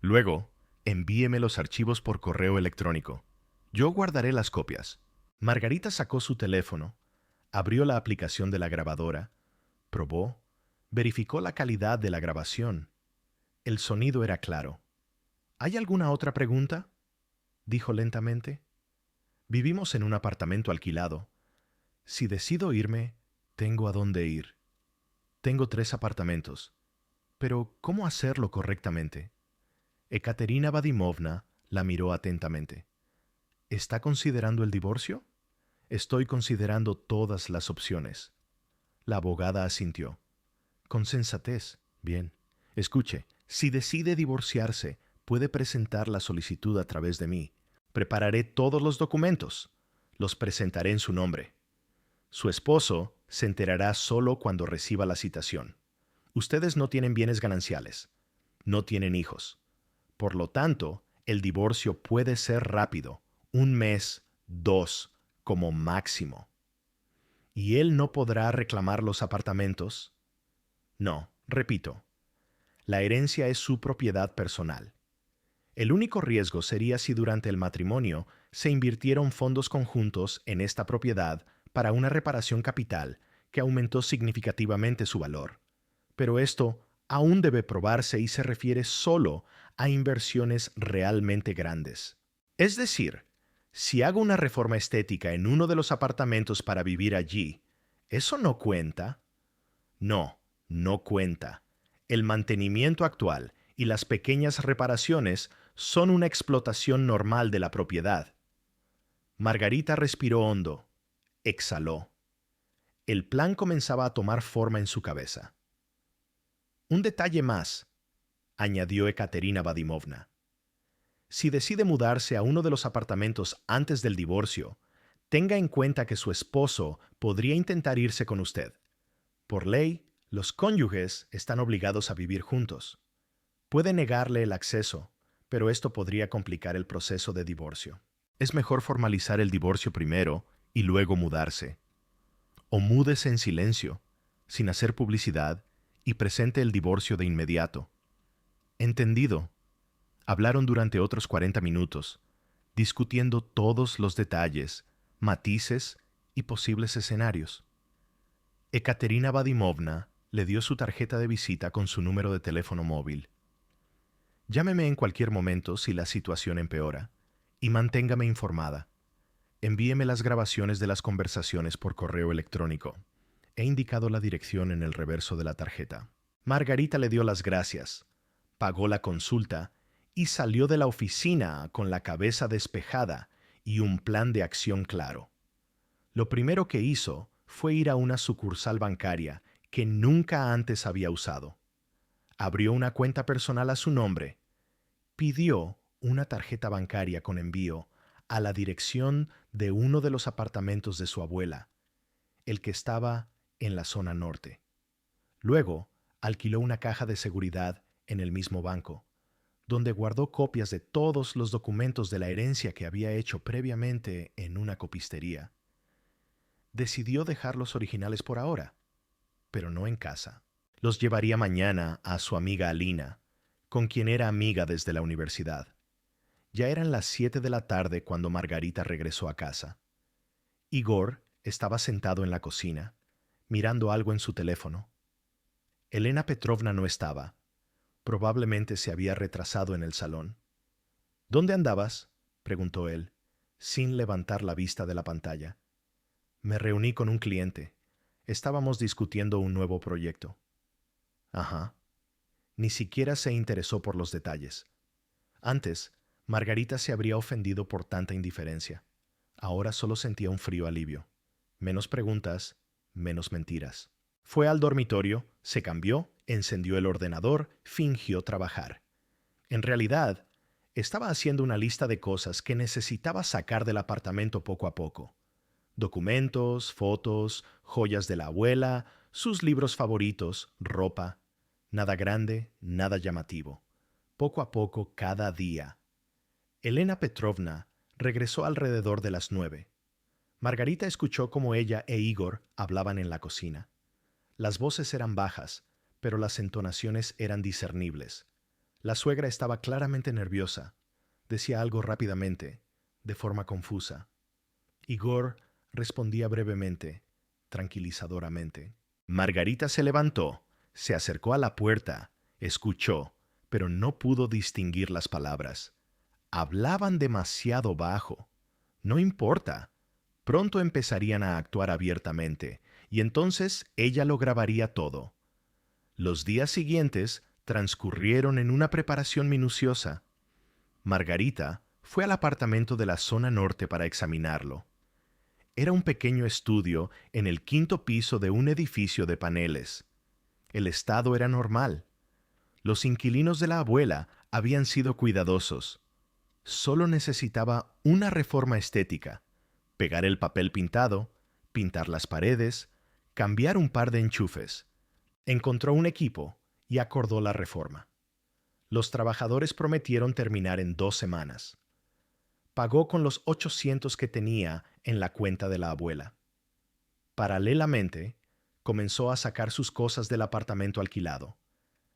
Luego, envíeme los archivos por correo electrónico. Yo guardaré las copias. Margarita sacó su teléfono, abrió la aplicación de la grabadora, probó, verificó la calidad de la grabación. El sonido era claro. ¿Hay alguna otra pregunta?, dijo lentamente. Vivimos en un apartamento alquilado. Si decido irme, tengo a dónde ir. Tengo 3 apartamentos. Pero, ¿cómo hacerlo correctamente? Ekaterina Vadimovna la miró atentamente. ¿Está considerando el divorcio? Estoy considerando todas las opciones. La abogada asintió. Con sensatez. Bien. Escuche, si decide divorciarse, puede presentar la solicitud a través de mí. Prepararé todos los documentos. Los presentaré en su nombre. Su esposo se enterará solo cuando reciba la citación. Ustedes no tienen bienes gananciales. No tienen hijos. Por lo tanto, el divorcio puede ser rápido. 1 mes, 2, como máximo. ¿Y él no podrá reclamar los apartamentos? No, repito. La herencia es su propiedad personal. El único riesgo sería si durante el matrimonio se invirtieron fondos conjuntos en esta propiedad para una reparación capital que aumentó significativamente su valor. Pero esto aún debe probarse y se refiere solo a inversiones realmente grandes. Es decir, si hago una reforma estética en uno de los apartamentos para vivir allí, ¿eso no cuenta? No, no cuenta. El mantenimiento actual y las pequeñas reparaciones son una explotación normal de la propiedad. Margarita respiró hondo. Exhaló. El plan comenzaba a tomar forma en su cabeza. Un detalle más, añadió Ekaterina Vadimovna. Si decide mudarse a uno de los apartamentos antes del divorcio, tenga en cuenta que su esposo podría intentar irse con usted. Por ley, los cónyuges están obligados a vivir juntos. Puede negarle el acceso, pero esto podría complicar el proceso de divorcio. Es mejor formalizar el divorcio primero y luego mudarse. O múdese en silencio, sin hacer publicidad, y presente el divorcio de inmediato. Entendido. Hablaron durante otros 40 minutos, discutiendo todos los detalles, matices y posibles escenarios. Ekaterina Vadimovna le dio su tarjeta de visita con su número de teléfono móvil. Llámeme en cualquier momento si la situación empeora y manténgame informada. Envíeme las grabaciones de las conversaciones por correo electrónico. He indicado la dirección en el reverso de la tarjeta. Margarita le dio las gracias, pagó la consulta y salió de la oficina con la cabeza despejada y un plan de acción claro. Lo primero que hizo fue ir a una sucursal bancaria que nunca antes había usado. Abrió una cuenta personal a su nombre. Pidió una tarjeta bancaria con envío a la dirección de uno de los apartamentos de su abuela, el que estaba en la zona norte. Luego, alquiló una caja de seguridad en el mismo banco, donde guardó copias de todos los documentos de la herencia que había hecho previamente en una copistería. Decidió dejar los originales por ahora, pero no en casa. Los llevaría mañana a su amiga Alina, con quien era amiga desde la universidad. Ya eran las 7 de la tarde cuando Margarita regresó a casa. Igor estaba sentado en la cocina, mirando algo en su teléfono. Elena Petrovna no estaba. Probablemente se había retrasado en el salón. ¿Dónde andabas?, preguntó él, sin levantar la vista de la pantalla. Me reuní con un cliente. Estábamos discutiendo un nuevo proyecto. Ajá. Ni siquiera se interesó por los detalles. Antes, Margarita se habría ofendido por tanta indiferencia. Ahora solo sentía un frío alivio. Menos preguntas, menos mentiras. Fue al dormitorio, se cambió, encendió el ordenador, fingió trabajar. En realidad, estaba haciendo una lista de cosas que necesitaba sacar del apartamento poco a poco. Documentos, fotos, joyas de la abuela, sus libros favoritos, ropa. Nada grande, nada llamativo. Poco a poco, cada día. Elena Petrovna regresó alrededor de las 9. Margarita escuchó cómo ella e Igor hablaban en la cocina. Las voces eran bajas, pero las entonaciones eran discernibles. La suegra estaba claramente nerviosa. Decía algo rápidamente, de forma confusa. Igor respondía brevemente, tranquilizadoramente. Margarita se levantó, se acercó a la puerta, escuchó, pero no pudo distinguir las palabras. Hablaban demasiado bajo. No importa. Pronto empezarían a actuar abiertamente, y entonces ella lo grabaría todo. Los días siguientes transcurrieron en una preparación minuciosa. Margarita fue al apartamento de la zona norte para examinarlo. Era un pequeño estudio en el 5º piso de un edificio de paneles. El estado era normal. Los inquilinos de la abuela habían sido cuidadosos. Solo necesitaba una reforma estética: pegar el papel pintado, pintar las paredes, cambiar un par de enchufes. Encontró un equipo y acordó la reforma. Los trabajadores prometieron terminar en 2 semanas. Pagó con los 800 que tenía en la cuenta de la abuela. Paralelamente, comenzó a sacar sus cosas del apartamento alquilado.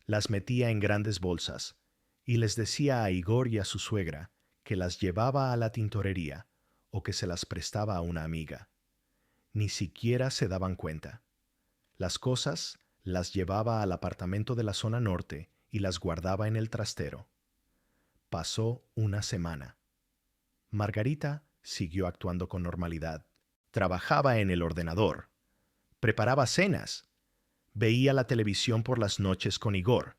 Las metía en grandes bolsas y les decía a Igor y a su suegra que las llevaba a la tintorería o que se las prestaba a una amiga. Ni siquiera se daban cuenta. Las cosas las llevaba al apartamento de la zona norte y las guardaba en el trastero. Pasó una semana. Margarita siguió actuando con normalidad. Trabajaba en el ordenador. Preparaba cenas. Veía la televisión por las noches con Igor,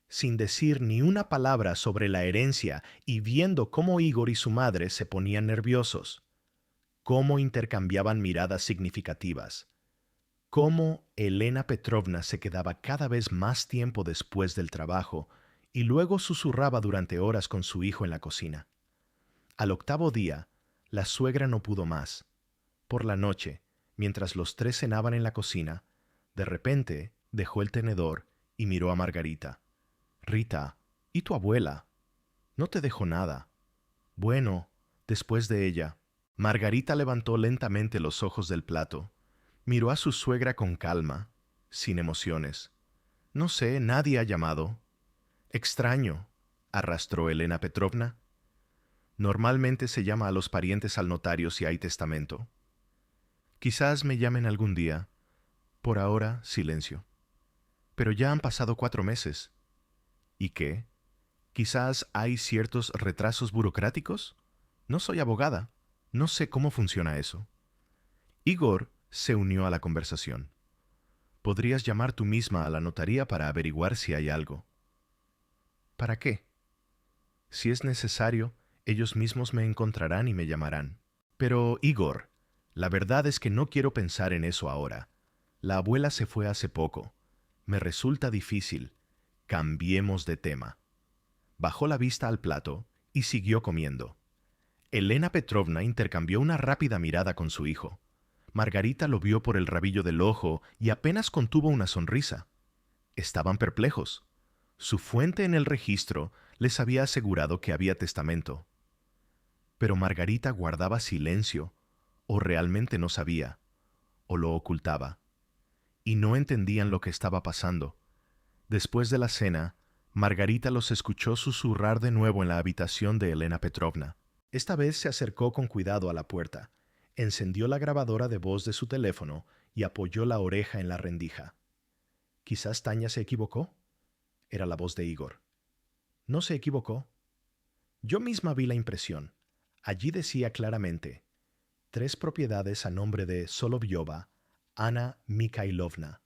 sin decir ni una palabra sobre la herencia y viendo cómo Igor y su madre se ponían nerviosos, cómo intercambiaban miradas significativas, cómo Elena Petrovna se quedaba cada vez más tiempo después del trabajo y luego susurraba durante horas con su hijo en la cocina. Al 8º día, la suegra no pudo más. Por la noche, mientras los 3 cenaban en la cocina, de repente dejó el tenedor y miró a Margarita. «Rita, ¿y tu abuela? No te dejó nada». «Bueno, después de ella». Margarita levantó lentamente los ojos del plato. Miró a su suegra con calma, sin emociones. «No sé, nadie ha llamado». «Extraño», arrastró Elena Petrovna. «Normalmente se llama a los parientes al notario si hay testamento». «Quizás me llamen algún día». Por ahora, silencio. «Pero ya han pasado 4 meses». «¿Y qué? Quizás hay ciertos retrasos burocráticos». «No soy abogada. No sé cómo funciona eso». Igor se unió a la conversación. Podrías llamar tú misma a la notaría para averiguar si hay algo. ¿Para qué? Si es necesario, ellos mismos me encontrarán y me llamarán. Pero, Igor, la verdad es que no quiero pensar en eso ahora. La abuela se fue hace poco. Me resulta difícil. Cambiemos de tema. Bajó la vista al plato y siguió comiendo. Elena Petrovna intercambió una rápida mirada con su hijo. Margarita lo vio por el rabillo del ojo y apenas contuvo una sonrisa. Estaban perplejos. Su fuente en el registro les había asegurado que había testamento. Pero Margarita guardaba silencio, o realmente no sabía, o lo ocultaba. Y no entendían lo que estaba pasando. Después de la cena, Margarita los escuchó susurrar de nuevo en la habitación de Elena Petrovna. Esta vez se acercó con cuidado a la puerta, encendió la grabadora de voz de su teléfono y apoyó la oreja en la rendija. ¿Quizás Tania se equivocó? Era la voz de Igor. No se equivocó. Yo misma vi la impresión. Allí decía claramente: 3 propiedades a nombre de Solovyova, Ana Mikhailovna.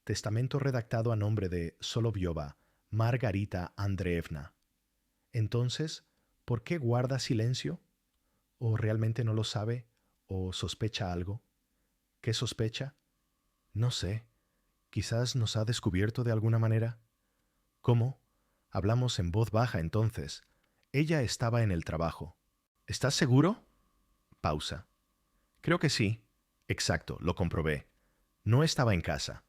Testamento redactado a nombre de Solovyova, Margarita Andreevna. Entonces, ¿por qué guarda silencio? ¿O realmente no lo sabe? ¿O sospecha algo? ¿Qué sospecha? No sé. Quizás nos ha descubierto de alguna manera. ¿Cómo? Hablamos en voz baja entonces. Ella estaba en el trabajo. ¿Estás seguro? Pausa. Creo que sí. Exacto, lo comprobé. No estaba en casa.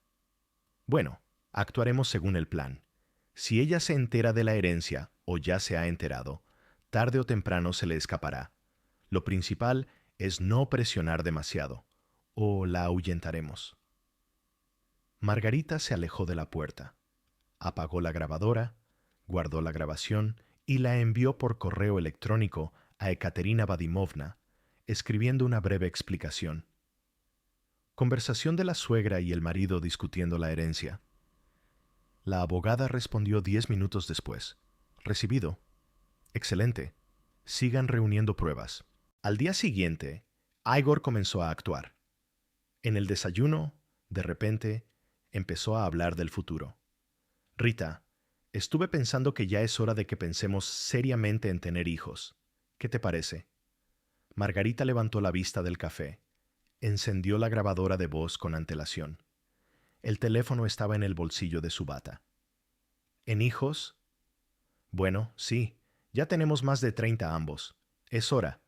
Bueno, actuaremos según el plan. Si ella se entera de la herencia, o ya se ha enterado, tarde o temprano se le escapará. Lo principal es no presionar demasiado, o la ahuyentaremos. Margarita se alejó de la puerta. Apagó la grabadora, guardó la grabación y la envió por correo electrónico a Ekaterina Vadimovna, escribiendo una breve explicación. Conversación de la suegra y el marido discutiendo la herencia. La abogada respondió 10 minutos después. Recibido. Excelente. Sigan reuniendo pruebas. Al día siguiente, Igor comenzó a actuar. En el desayuno, de repente, empezó a hablar del futuro. Rita, estuve pensando que ya es hora de que pensemos seriamente en tener hijos. ¿Qué te parece? Margarita levantó la vista del café. Encendió la grabadora de voz con antelación. El teléfono estaba en el bolsillo de su bata. ¿En hijos? Bueno, sí, ya tenemos más de 30 ambos. Es hora.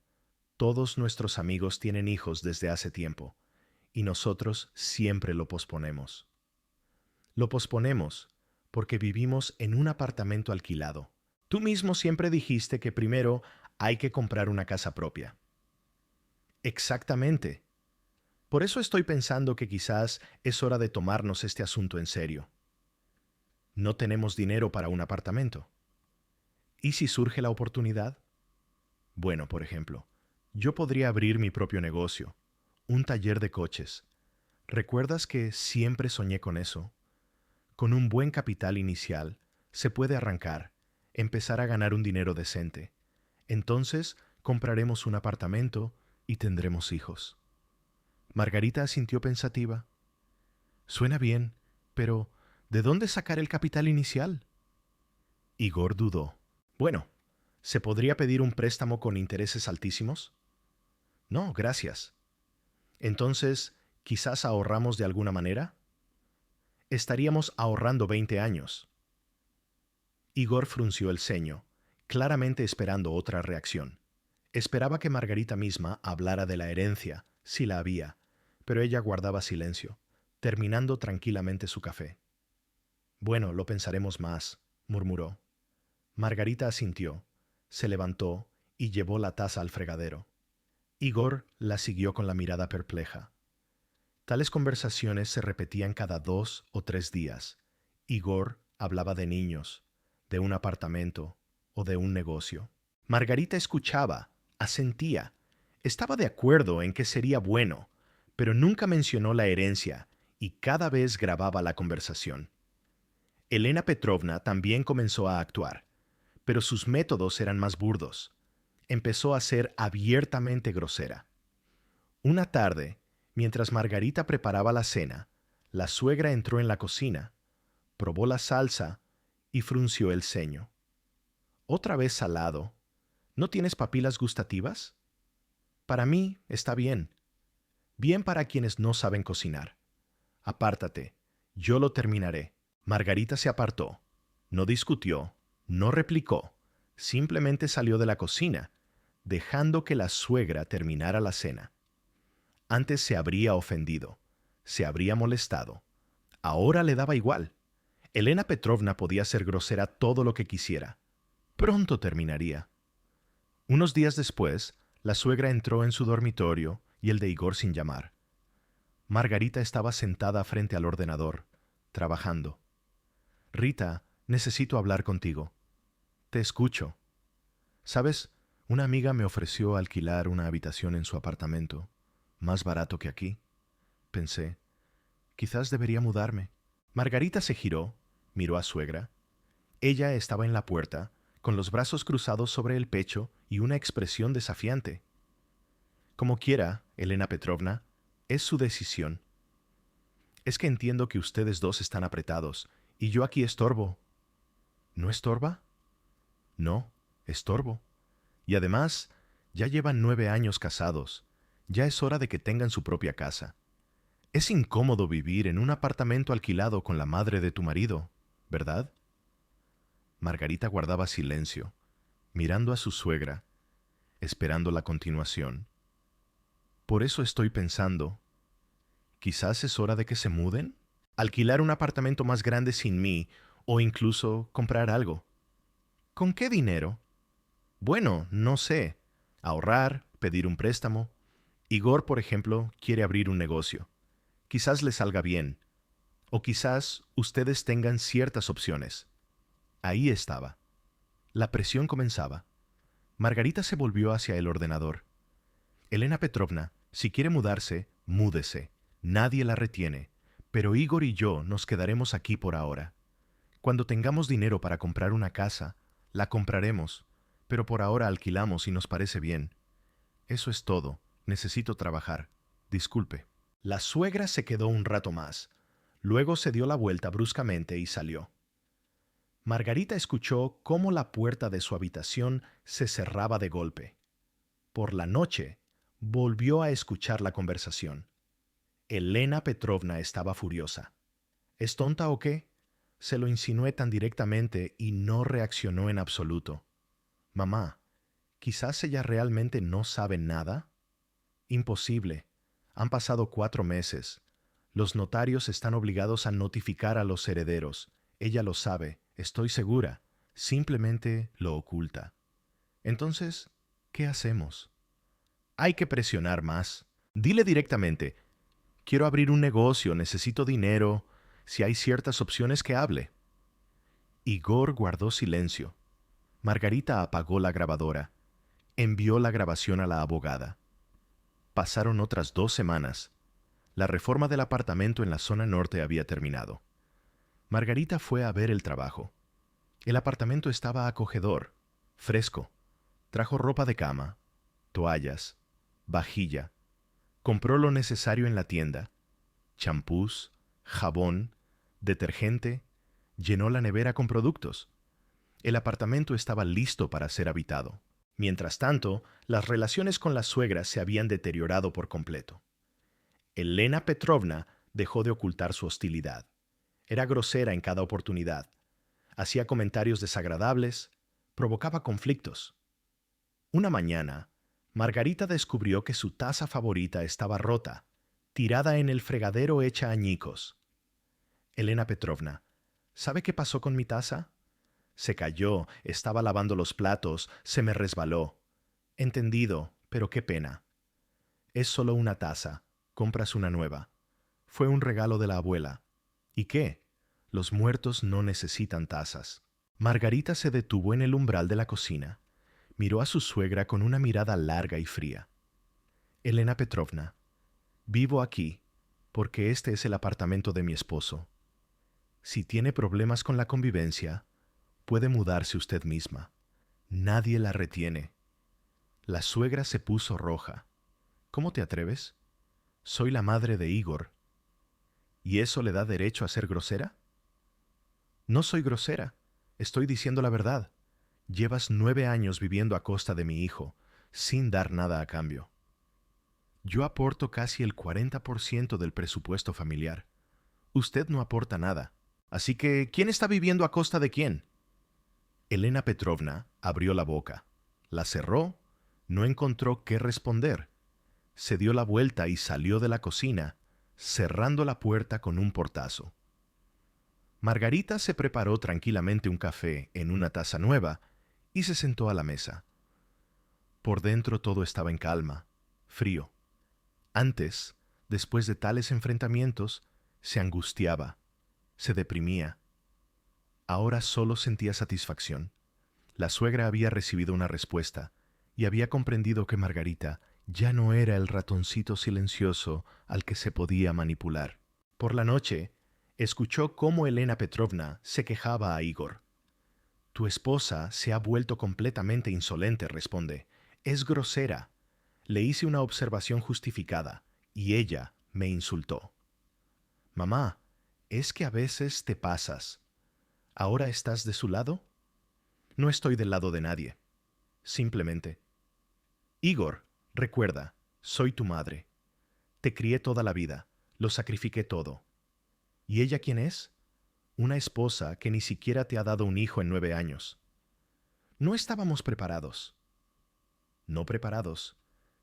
Todos nuestros amigos tienen hijos desde hace tiempo, y nosotros siempre lo posponemos. Lo posponemos porque vivimos en un apartamento alquilado. Tú mismo siempre dijiste que primero hay que comprar una casa propia. Exactamente. Por eso estoy pensando que quizás es hora de tomarnos este asunto en serio. No tenemos dinero para un apartamento. ¿Y si surge la oportunidad? Bueno, por ejemplo, yo podría abrir mi propio negocio, un taller de coches. ¿Recuerdas que siempre soñé con eso? Con un buen capital inicial, se puede arrancar, empezar a ganar un dinero decente. Entonces, compraremos un apartamento y tendremos hijos. Margarita asintió pensativa. Suena bien, pero ¿de dónde sacar el capital inicial? Igor dudó. Bueno, ¿se podría pedir un préstamo con intereses altísimos? No, gracias. Entonces, ¿quizás ahorramos de alguna manera? Estaríamos ahorrando 20 años. Igor frunció el ceño, claramente esperando otra reacción. Esperaba que Margarita misma hablara de la herencia, si la había, pero ella guardaba silencio, terminando tranquilamente su café. Bueno, lo pensaremos más, murmuró. Margarita asintió, se levantó y llevó la taza al fregadero. Igor la siguió con la mirada perpleja. Tales conversaciones se repetían cada 2 o 3 días. Igor hablaba de niños, de un apartamento o de un negocio. Margarita escuchaba, asentía, estaba de acuerdo en que sería bueno, pero nunca mencionó la herencia y cada vez grababa la conversación. Elena Petrovna también comenzó a actuar, pero sus métodos eran más burdos. Empezó a ser abiertamente grosera. Una tarde, mientras Margarita preparaba la cena, La suegra entró en la cocina, probó la salsa y frunció el ceño. Otra vez salado. ¿No tienes papilas gustativas? Para mí está bien. Bien para quienes no saben cocinar. Apártate, yo lo terminaré. Margarita se apartó. No discutió, no replicó, simplemente salió de la cocina, dejando que la suegra terminara la cena. Antes se habría ofendido, se habría molestado. Ahora le daba igual. Elena Petrovna podía ser grosera todo lo que quisiera. Pronto terminaría. Unos días después, la suegra entró en su dormitorio y el de Igor sin llamar. Margarita estaba sentada frente al ordenador, trabajando. Rita, necesito hablar contigo. Te escucho. ¿Sabes? Una amiga me ofreció alquilar una habitación en su apartamento, más barato que aquí. Pensé, quizás debería mudarme. Margarita se giró, miró a suegra. Ella estaba en la puerta, con los brazos cruzados sobre el pecho y una expresión desafiante. Como quiera, Elena Petrovna, es su decisión. Es que entiendo que ustedes dos están apretados, y yo aquí estorbo. ¿No estorba? No, estorbo. Y además, ya llevan 9 años casados. Ya es hora de que tengan su propia casa. Es incómodo vivir en un apartamento alquilado con la madre de tu marido, ¿verdad? Margarita guardaba silencio, mirando a su suegra, esperando la continuación. Por eso estoy pensando, quizás es hora de que se muden, alquilar un apartamento más grande sin mí, o incluso comprar algo. ¿Con qué dinero? Bueno, no sé. Ahorrar, pedir un préstamo. Igor, por ejemplo, quiere abrir un negocio. Quizás le salga bien. O quizás ustedes tengan ciertas opciones. Ahí estaba. La presión comenzaba. Margarita se volvió hacia el ordenador. Elena Petrovna, si quiere mudarse, múdese. Nadie la retiene. Pero Igor y yo nos quedaremos aquí por ahora. Cuando tengamos dinero para comprar una casa, la compraremos, pero por ahora alquilamos y nos parece bien. Eso es todo. Necesito trabajar. Disculpe. La suegra se quedó un rato más. Luego se dio la vuelta bruscamente y salió. Margarita escuchó cómo la puerta de su habitación se cerraba de golpe. Por la noche, volvió a escuchar la conversación. Elena Petrovna estaba furiosa. ¿Es tonta o qué? Se lo insinué tan directamente y no reaccionó en absoluto. Mamá, ¿quizás ella realmente no sabe nada? Imposible. Han pasado 4 meses. Los notarios están obligados a notificar a los herederos. Ella lo sabe, estoy segura. Simplemente lo oculta. Entonces, ¿qué hacemos? Hay que presionar más. Dile directamente, quiero abrir un negocio, necesito dinero. Si hay ciertas opciones que hable. Igor guardó silencio. Margarita apagó la grabadora. Envió la grabación a la abogada. Pasaron otras 2 semanas. La reforma del apartamento en la zona norte había terminado. Margarita fue a ver el trabajo. El apartamento estaba acogedor, fresco. Trajo ropa de cama, toallas, vajilla. Compró lo necesario en la tienda. Champús, jabón, detergente. Llenó la nevera con productos. El apartamento estaba listo para ser habitado. Mientras tanto, las relaciones con la suegra se habían deteriorado por completo. Elena Petrovna dejó de ocultar su hostilidad. Era grosera en cada oportunidad. Hacía comentarios desagradables, provocaba conflictos. Una mañana, Margarita descubrió que su taza favorita estaba rota, tirada en el fregadero hecha añicos. Elena Petrovna, ¿sabe qué pasó con mi taza? Se cayó, estaba lavando los platos, se me resbaló. Entendido, pero qué pena. Es solo una taza, compras una nueva. Fue un regalo de la abuela. ¿Y qué? Los muertos no necesitan tazas. Margarita se detuvo en el umbral de la cocina. Miró a su suegra con una mirada larga y fría. Elena Petrovna, vivo aquí porque este es el apartamento de mi esposo. Si tiene problemas con la convivencia, puede mudarse usted misma. Nadie la retiene. La suegra se puso roja. ¿Cómo te atreves? Soy la madre de Igor. ¿Y eso le da derecho a ser grosera? No soy grosera. Estoy diciendo la verdad. Llevas 9 años viviendo a costa de mi hijo, sin dar nada a cambio. Yo aporto casi el 40% del presupuesto familiar. Usted no aporta nada. Así que, ¿quién está viviendo a costa de quién? Elena Petrovna abrió la boca, la cerró, no encontró qué responder. Se dio la vuelta y salió de la cocina, cerrando la puerta con un portazo. Margarita se preparó tranquilamente un café en una taza nueva y se sentó a la mesa. Por dentro todo estaba en calma, frío. Antes, después de tales enfrentamientos, se angustiaba, se deprimía. Ahora solo sentía satisfacción. La suegra había recibido una respuesta y había comprendido que Margarita ya no era el ratoncito silencioso al que se podía manipular. Por la noche, escuchó cómo Elena Petrovna se quejaba a Igor. Tu esposa se ha vuelto completamente insolente, responde. Es grosera. Le hice una observación justificada y ella me insultó. Mamá, es que a veces te pasas. ¿Ahora estás de su lado? No estoy del lado de nadie. Simplemente. Igor, recuerda, soy tu madre. Te crié toda la vida, lo sacrifiqué todo. ¿Y ella quién es? Una esposa que ni siquiera te ha dado un hijo en 9 años. No estábamos preparados. No preparados.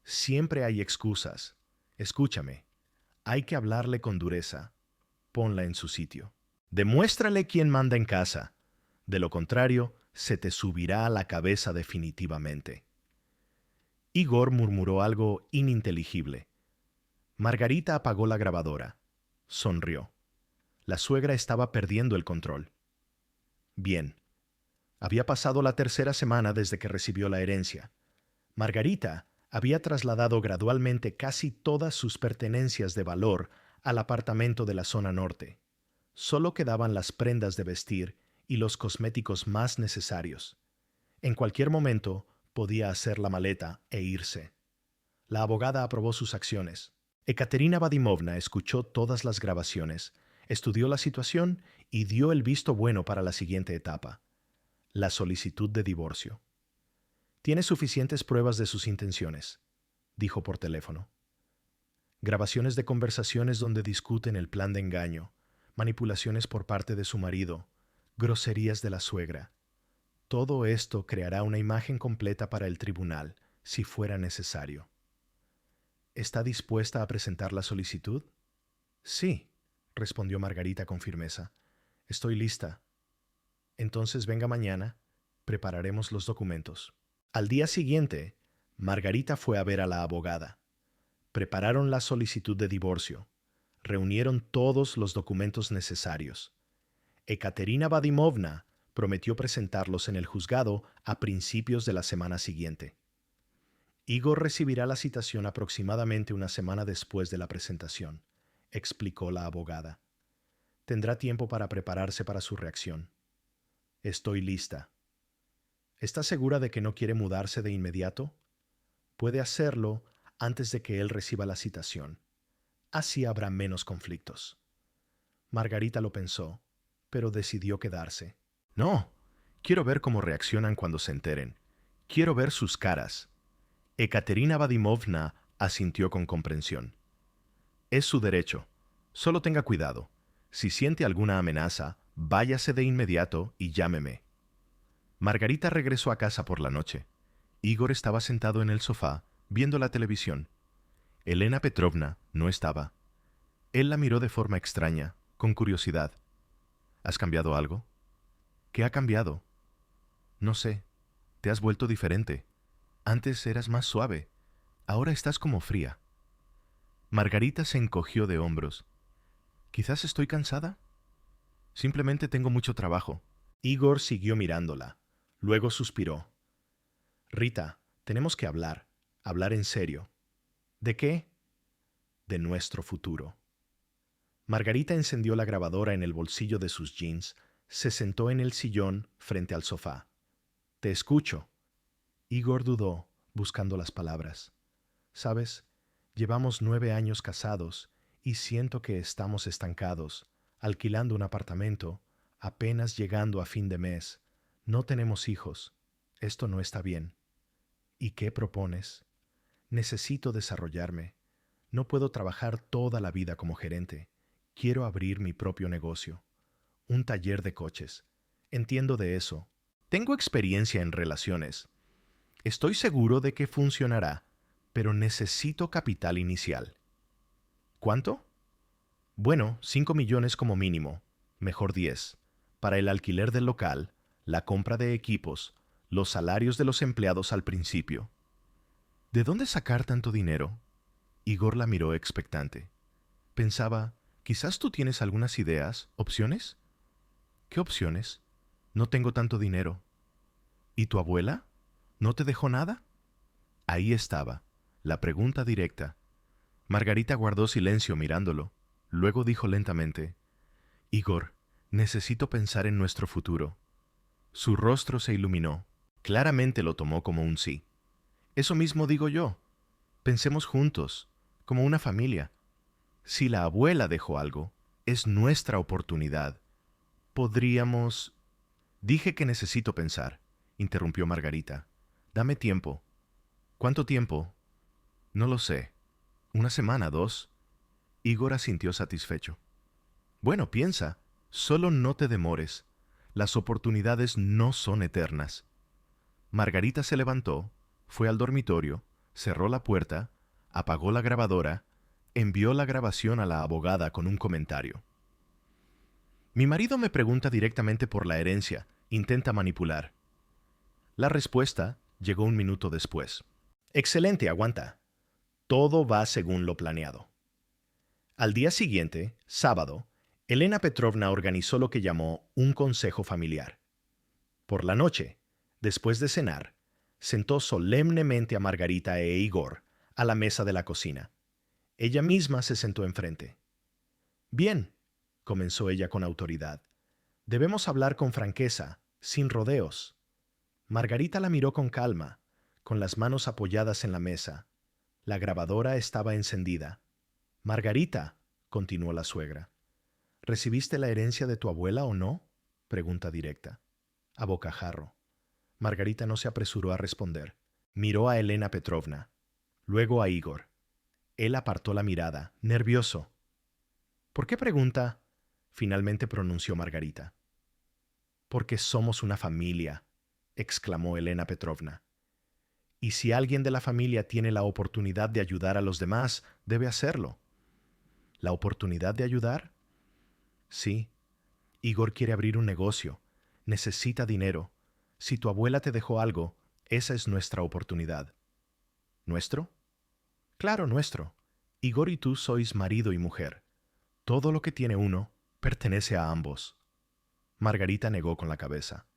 Siempre hay excusas. Escúchame. Hay que hablarle con dureza. Ponla en su sitio. Demuéstrale quién manda en casa. De lo contrario, se te subirá a la cabeza definitivamente. Igor murmuró algo ininteligible. Margarita apagó la grabadora. Sonrió. La suegra estaba perdiendo el control. Bien. Había pasado la tercera semana desde que recibió la herencia. Margarita había trasladado gradualmente casi todas sus pertenencias de valor al apartamento de la zona norte. Solo quedaban las prendas de vestir y los cosméticos más necesarios. En cualquier momento podía hacer la maleta e irse. La abogada aprobó sus acciones. Ekaterina Vadimovna escuchó todas las grabaciones, estudió la situación y dio el visto bueno para la siguiente etapa, la solicitud de divorcio. Tiene suficientes pruebas de sus intenciones, dijo por teléfono. Grabaciones de conversaciones donde discuten el plan de engaño, manipulaciones por parte de su marido, groserías de la suegra. Todo esto creará una imagen completa para el tribunal, si fuera necesario. ¿Está dispuesta a presentar la solicitud? Sí, respondió Margarita con firmeza. Estoy lista. Entonces venga mañana, prepararemos los documentos. Al día siguiente, Margarita fue a ver a la abogada. Prepararon la solicitud de divorcio. Reunieron todos los documentos necesarios. Ekaterina Vadimovna prometió presentarlos en el juzgado a principios de la semana siguiente. Igor recibirá la citación aproximadamente una semana después de la presentación, explicó la abogada. Tendrá tiempo para prepararse para su reacción. Estoy lista. ¿Está segura de que no quiere mudarse de inmediato? Puede hacerlo antes de que él reciba la citación. Así habrá menos conflictos. Margarita lo pensó, pero decidió quedarse. No, quiero ver cómo reaccionan cuando se enteren. Quiero ver sus caras. Ekaterina Vadimovna asintió con comprensión. Es su derecho. Solo tenga cuidado. Si siente alguna amenaza, váyase de inmediato y llámeme. Margarita regresó a casa por la noche. Igor estaba sentado en el sofá, viendo la televisión. Elena Petrovna no estaba. Él la miró de forma extraña, con curiosidad. ¿Has cambiado algo? ¿Qué ha cambiado? No sé. Te has vuelto diferente. Antes eras más suave. Ahora estás como fría. Margarita se encogió de hombros. ¿Quizás estoy cansada? Simplemente tengo mucho trabajo. Igor siguió mirándola. Luego suspiró. Rita, tenemos que hablar. Hablar en serio. ¿De qué? De nuestro futuro. Margarita encendió la grabadora en el bolsillo de sus jeans, se sentó en el sillón frente al sofá. Te escucho. Igor dudó, buscando las palabras. Sabes, llevamos 9 años casados y siento que estamos estancados, alquilando un apartamento, apenas llegando a fin de mes. No tenemos hijos. Esto no está bien. ¿Y qué propones? Necesito desarrollarme. No puedo trabajar toda la vida como gerente. Quiero abrir mi propio negocio. Un taller de coches. Entiendo de eso. Tengo experiencia en relaciones. Estoy seguro de que funcionará, pero necesito capital inicial. ¿Cuánto? Bueno, 5 millones como mínimo, mejor 10, para el alquiler del local, la compra de equipos, los salarios de los empleados al principio. ¿De dónde sacar tanto dinero? Igor la miró expectante. Pensaba, quizás tú tienes algunas ideas, opciones. ¿Qué opciones? No tengo tanto dinero. ¿Y tu abuela? ¿No te dejó nada? Ahí estaba, la pregunta directa. Margarita guardó silencio mirándolo. Luego dijo lentamente, Igor, necesito pensar en nuestro futuro. Su rostro se iluminó. Claramente lo tomó como un sí. Eso mismo digo yo. Pensemos juntos, como una familia. Si la abuela dejó algo, es nuestra oportunidad. Podríamos... Dije que necesito pensar, interrumpió Margarita. Dame tiempo. ¿Cuánto tiempo? No lo sé. ¿Una semana, 2? Igor asintió satisfecho. Bueno, piensa. Solo no te demores. Las oportunidades no son eternas. Margarita se levantó, fue al dormitorio, cerró la puerta, apagó la grabadora, envió la grabación a la abogada con un comentario. Mi marido me pregunta directamente por la herencia, intenta manipular. La respuesta llegó un minuto después. Excelente, aguanta. Todo va según lo planeado. Al día siguiente, sábado, Elena Petrovna organizó lo que llamó un consejo familiar. Por la noche, después de cenar, sentó solemnemente a Margarita e Igor a la mesa de la cocina. Ella misma se sentó enfrente. Bien, comenzó ella con autoridad. Debemos hablar con franqueza, sin rodeos. Margarita la miró con calma, con las manos apoyadas en la mesa. La grabadora estaba encendida. Margarita, continuó la suegra, ¿recibiste la herencia de tu abuela o no? Pregunta directa. A bocajarro. Margarita no se apresuró a responder. Miró a Elena Petrovna, luego a Igor. Él apartó la mirada, nervioso. ¿Por qué pregunta? Finalmente pronunció Margarita. Porque somos una familia, exclamó Elena Petrovna. Y si alguien de la familia tiene la oportunidad de ayudar a los demás, debe hacerlo. ¿La oportunidad de ayudar? Sí. Igor quiere abrir un negocio. Necesita dinero. Si tu abuela te dejó algo, esa es nuestra oportunidad. ¿Nuestro? Claro, nuestro. Igor y tú sois marido y mujer. Todo lo que tiene uno pertenece a ambos. Margarita negó con la cabeza.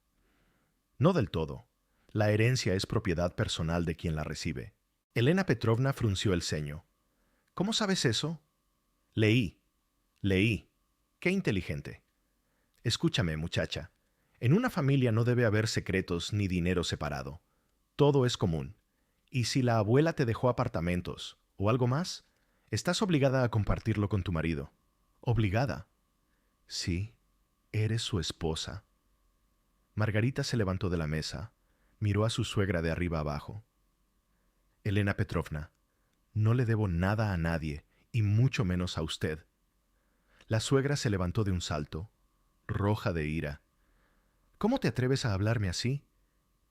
No del todo. La herencia es propiedad personal de quien la recibe. Elena Petrovna frunció el ceño. ¿Cómo sabes eso? Leí. Qué inteligente. Escúchame, muchacha. En una familia no debe haber secretos ni dinero separado. Todo es común. Y si la abuela te dejó apartamentos o algo más, estás obligada a compartirlo con tu marido. ¿Obligada? Sí, eres su esposa. Margarita se levantó de la mesa, miró a su suegra de arriba abajo. Elena Petrovna, no le debo nada a nadie, y mucho menos a usted. La suegra se levantó de un salto, roja de ira. ¿Cómo te atreves a hablarme así?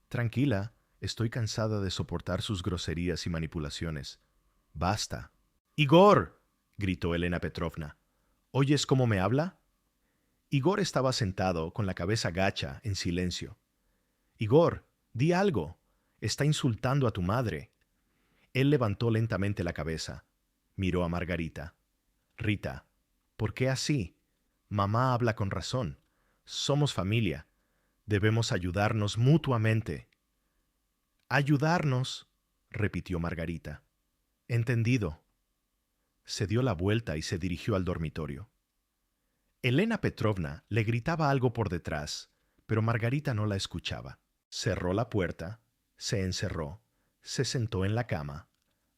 Tranquila, estoy cansada de soportar sus groserías y manipulaciones. Basta. ¡Igor! Gritó Elena Petrovna. ¿Oyes cómo me habla? Igor estaba sentado, con la cabeza gacha, en silencio. Igor, di algo. Está insultando a tu madre. Él levantó lentamente la cabeza. Miró a Margarita. Rita, ¿por qué así? Mamá habla con razón. Somos familia. Debemos ayudarnos mutuamente. Ayudarnos, repitió Margarita. Entendido. Se dio la vuelta y se dirigió al dormitorio. Elena Petrovna le gritaba algo por detrás, pero Margarita no la escuchaba. Cerró la puerta, se encerró, se sentó en la cama,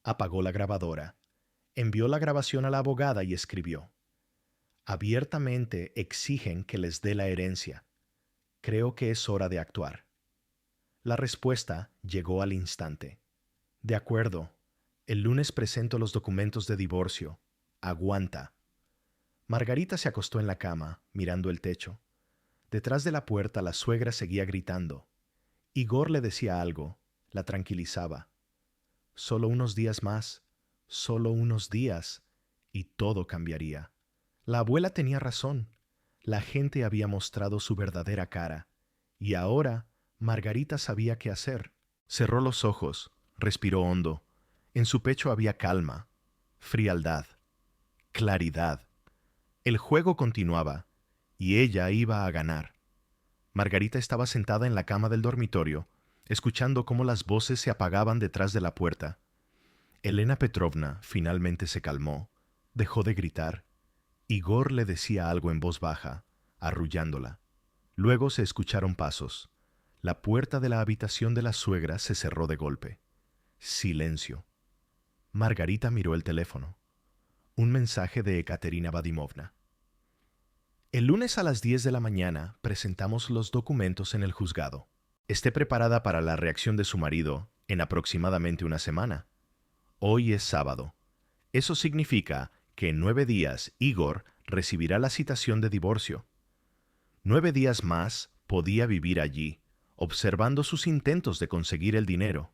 apagó la grabadora, Envió la grabación a la abogada y escribió: abiertamente exigen que les dé la herencia. Creo que es hora de actuar. La respuesta llegó al instante. De acuerdo. El lunes presento los documentos de divorcio. Aguanta. Margarita se acostó en la cama, mirando el techo. Detrás de la puerta la suegra seguía gritando. Igor le decía algo, la tranquilizaba. Solo unos días más, solo unos días, y todo cambiaría. La abuela tenía razón. La gente había mostrado su verdadera cara, y ahora Margarita sabía qué hacer. Cerró los ojos, respiró hondo. En su pecho había calma, frialdad, claridad. El juego continuaba, y ella iba a ganar. Margarita estaba sentada en la cama del dormitorio, escuchando cómo las voces se apagaban detrás de la puerta. Elena Petrovna finalmente se calmó, dejó de gritar. Igor le decía algo en voz baja, arrullándola. Luego se escucharon pasos. La puerta de la habitación de la suegra se cerró de golpe. Silencio. Margarita miró el teléfono. Un mensaje de Ekaterina Vadimovna. El lunes a las 10 de la mañana presentamos los documentos en el juzgado. Esté preparada para la reacción de su marido en aproximadamente una semana. Hoy es sábado. Eso significa que en 9 días Igor recibirá la citación de divorcio. 9 días más podía vivir allí, observando sus intentos de conseguir el dinero.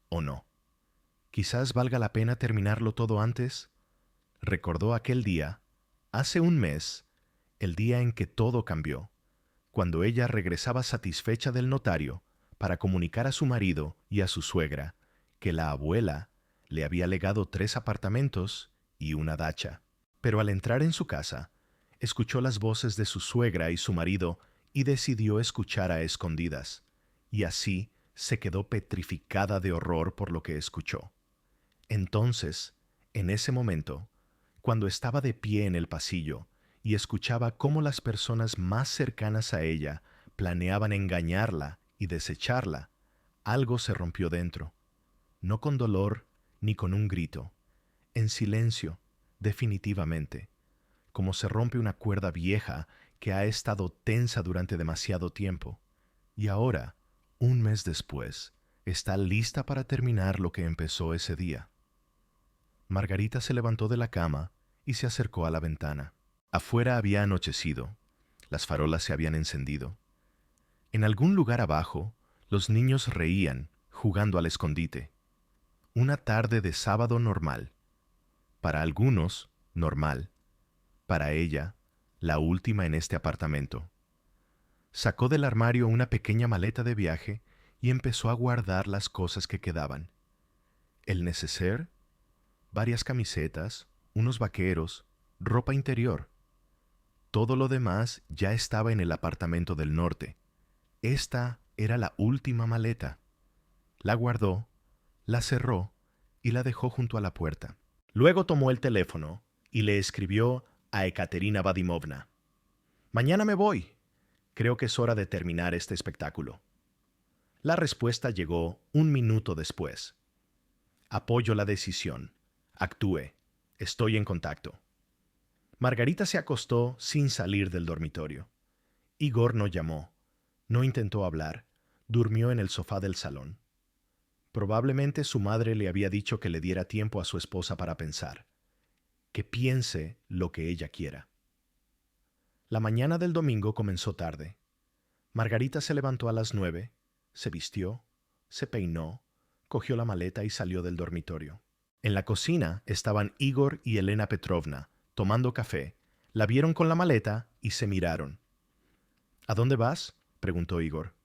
¿O no? Quizás valga la pena terminarlo todo antes. Recordó aquel día, hace un mes, el día en que todo cambió, cuando ella regresaba satisfecha del notario para comunicar a su marido y a su suegra que la abuela le había legado 3 apartamentos y una dacha. Pero al entrar en su casa, escuchó las voces de su suegra y su marido y decidió escuchar a escondidas, y así se quedó petrificada de horror por lo que escuchó. Entonces, en ese momento, cuando estaba de pie en el pasillo y escuchaba cómo las personas más cercanas a ella planeaban engañarla y desecharla, algo se rompió dentro, no con dolor ni con un grito, en silencio, definitivamente, como se rompe una cuerda vieja que ha estado tensa durante demasiado tiempo, y ahora, un mes después, está lista para terminar lo que empezó ese día. Margarita se levantó de la cama y se acercó a la ventana. Afuera había anochecido, las farolas se habían encendido. En algún lugar abajo, los niños reían, jugando al escondite. Una tarde de sábado normal. Para algunos, normal. Para ella, la última en este apartamento. Sacó del armario una pequeña maleta de viaje y empezó a guardar las cosas que quedaban. El neceser, varias camisetas, unos vaqueros, ropa interior. Todo lo demás ya estaba en el apartamento del norte. Esta era la última maleta. La guardó, la cerró y la dejó junto a la puerta. Luego tomó el teléfono y le escribió a Ekaterina Vadimovna. Mañana me voy. Creo que es hora de terminar este espectáculo. La respuesta llegó un minuto después. Apoyo la decisión. Actúe. Estoy en contacto. Margarita se acostó sin salir del dormitorio. Igor no llamó, no intentó hablar, durmió en el sofá del salón. Probablemente su madre le había dicho que le diera tiempo a su esposa para pensar, que piense lo que ella quiera. La mañana del domingo comenzó tarde. Margarita se levantó a las 9, se vistió, se peinó, cogió la maleta y salió del dormitorio. En la cocina estaban Igor y Elena Petrovna, tomando café. La vieron con la maleta y se miraron. ¿A dónde vas?, preguntó Igor.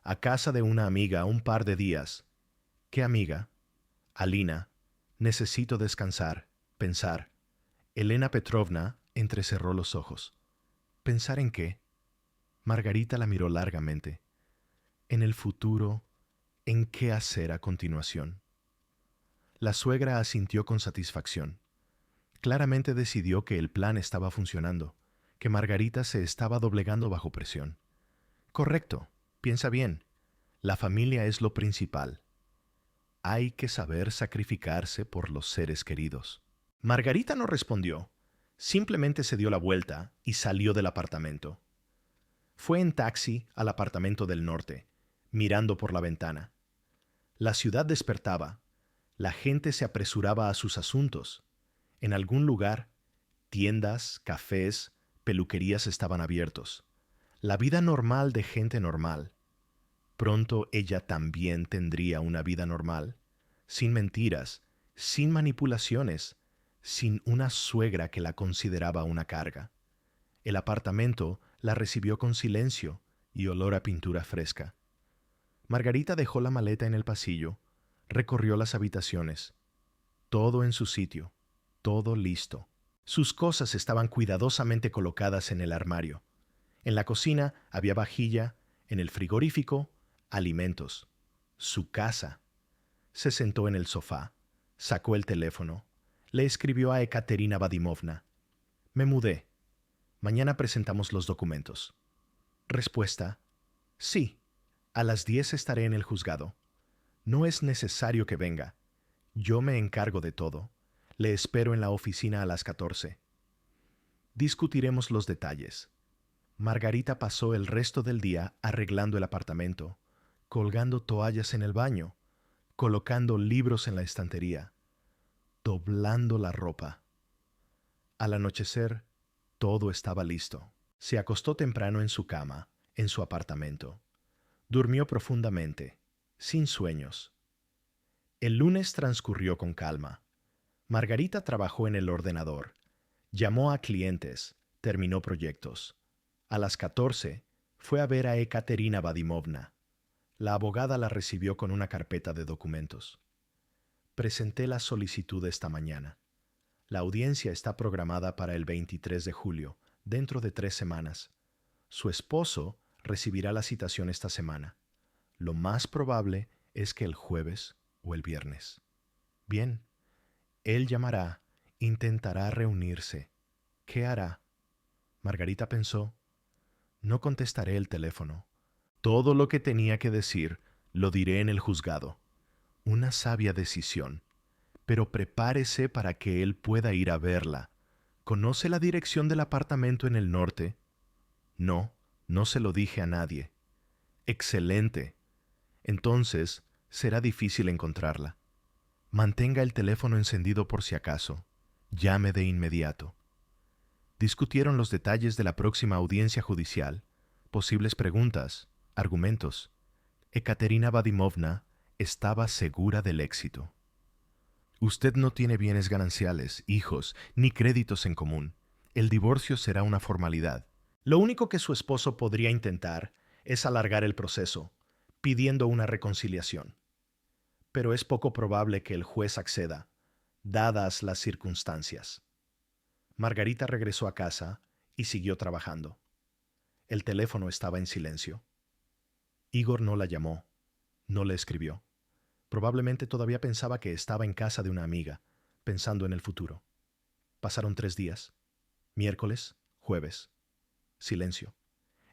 A casa de una amiga un par de días. ¿Qué amiga? Alina. Necesito descansar, pensar. Elena Petrovna entrecerró los ojos. ¿Pensar en qué? Margarita la miró largamente. En el futuro, ¿en qué hacer a continuación? La suegra asintió con satisfacción. Claramente decidió que el plan estaba funcionando, que Margarita se estaba doblegando bajo presión. Correcto, piensa bien. La familia es lo principal. Hay que saber sacrificarse por los seres queridos. Margarita no respondió. Simplemente se dio la vuelta y salió del apartamento. Fue en taxi al apartamento del norte, mirando por la ventana. La ciudad despertaba. La gente se apresuraba a sus asuntos. En algún lugar, tiendas, cafés, peluquerías estaban abiertos. La vida normal de gente normal. Pronto ella también tendría una vida normal, sin mentiras, sin manipulaciones, sin una suegra que la consideraba una carga. El apartamento la recibió con silencio y olor a pintura fresca. Margarita dejó la maleta en el pasillo, recorrió las habitaciones. Todo en su sitio, todo listo. Sus cosas estaban cuidadosamente colocadas en el armario. En la cocina había vajilla, en el frigorífico, alimentos. Su casa. Se sentó en el sofá, sacó el teléfono, le escribió a Ekaterina Vadimovna. Me mudé. Mañana presentamos los documentos. Respuesta. Sí. A las 10 estaré en el juzgado. No es necesario que venga. Yo me encargo de todo. Le espero en la oficina a las 14. Discutiremos los detalles. Margarita pasó el resto del día arreglando el apartamento, colgando toallas en el baño, colocando libros en la estantería, doblando la ropa. Al anochecer, todo estaba listo. Se acostó temprano en su cama, en su apartamento. Durmió profundamente, sin sueños. El lunes transcurrió con calma. Margarita trabajó en el ordenador, llamó a clientes, terminó proyectos. A las 14 fue a ver a Ekaterina Vadimovna. La abogada la recibió con una carpeta de documentos. Presenté la solicitud esta mañana. La audiencia está programada para el 23 de julio, dentro de 3 semanas. Su esposo recibirá la citación esta semana. Lo más probable es que el jueves o el viernes. Bien, él llamará, intentará reunirse. ¿Qué hará? Margarita pensó. No contestaré el teléfono. Todo lo que tenía que decir lo diré en el juzgado. Una sabia decisión. Pero prepárese para que él pueda ir a verla. ¿Conoce la dirección del apartamento en el norte? No, no se lo dije a nadie. Excelente. Entonces, será difícil encontrarla. Mantenga el teléfono encendido por si acaso. Llame de inmediato. Discutieron los detalles de la próxima audiencia judicial, posibles preguntas, argumentos. Ekaterina Vadimovna estaba segura del éxito. Usted no tiene bienes gananciales, hijos, ni créditos en común. El divorcio será una formalidad. Lo único que su esposo podría intentar es alargar el proceso, pidiendo una reconciliación. Pero es poco probable que el juez acceda, dadas las circunstancias. Margarita regresó a casa y siguió trabajando. El teléfono estaba en silencio. Igor no la llamó, no le escribió. Probablemente todavía pensaba que estaba en casa de una amiga, pensando en el futuro. Pasaron 3 días. Miércoles, jueves. Silencio.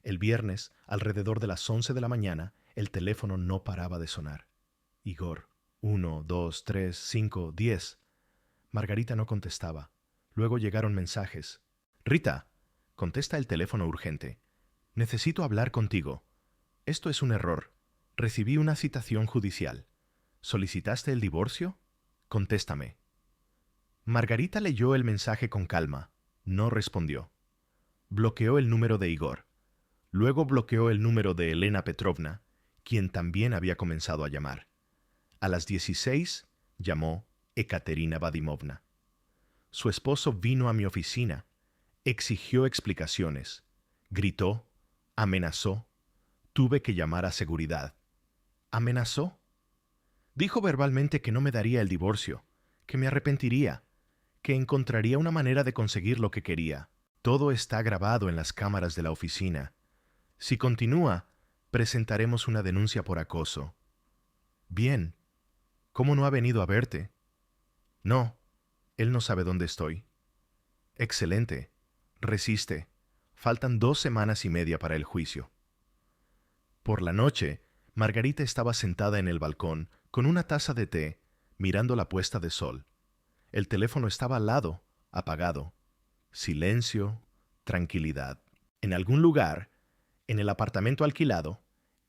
El viernes, alrededor de las 11 de la mañana, el teléfono no paraba de sonar. Igor. 1, 2, 3, 5, 10. Margarita no contestaba. Luego llegaron mensajes. Rita, contesta el teléfono urgente. Necesito hablar contigo. Esto es un error. Recibí una citación judicial. ¿Solicitaste el divorcio? Contéstame. Margarita leyó el mensaje con calma. No respondió. Bloqueó el número de Igor. Luego bloqueó el número de Elena Petrovna, quien también había comenzado a llamar. A las 16 llamó Ekaterina Vadimovna. Su esposo vino a mi oficina, exigió explicaciones, gritó, amenazó. Tuve que llamar a seguridad. ¿Amenazó? Dijo verbalmente que no me daría el divorcio, que me arrepentiría, que encontraría una manera de conseguir lo que quería. Todo está grabado en las cámaras de la oficina. Si continúa, presentaremos una denuncia por acoso. Bien. ¿Cómo no ha venido a verte? No, él no sabe dónde estoy. Excelente. Resiste. Faltan 2 semanas y media para el juicio. Por la noche, Margarita estaba sentada en el balcón con una taza de té, mirando la puesta de sol. El teléfono estaba al lado, apagado. Silencio, tranquilidad. En algún lugar, en el apartamento alquilado,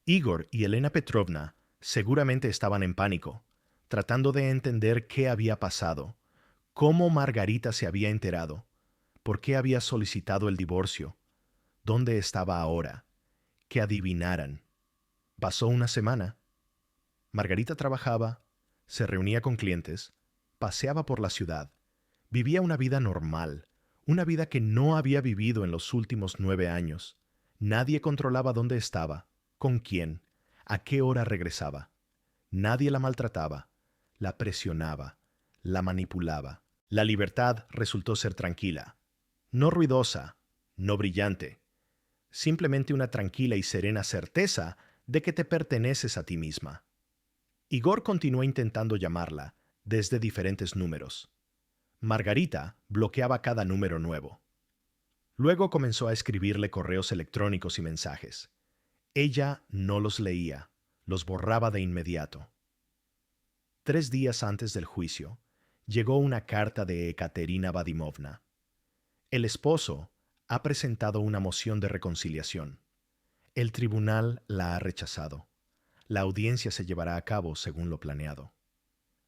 Igor y Elena Petrovna seguramente estaban en pánico, tratando de entender qué había pasado, cómo Margarita se había enterado, por qué había solicitado el divorcio, dónde estaba ahora, que adivinaran. Pasó una semana. Margarita trabajaba, se reunía con clientes, paseaba por la ciudad, vivía una vida normal, una vida que no había vivido en los últimos 9 años. Nadie controlaba dónde estaba, con quién, a qué hora regresaba. Nadie la maltrataba, la presionaba, la manipulaba. La libertad resultó ser tranquila, no ruidosa, no brillante, simplemente una tranquila y serena certeza de que te perteneces a ti misma. Igor continuó intentando llamarla, desde diferentes números. Margarita bloqueaba cada número nuevo. Luego comenzó a escribirle correos electrónicos y mensajes. Ella no los leía, los borraba de inmediato. 3 días antes del juicio, llegó una carta de Ekaterina Vadimovna. El esposo ha presentado una moción de reconciliación. El tribunal la ha rechazado. La audiencia se llevará a cabo según lo planeado.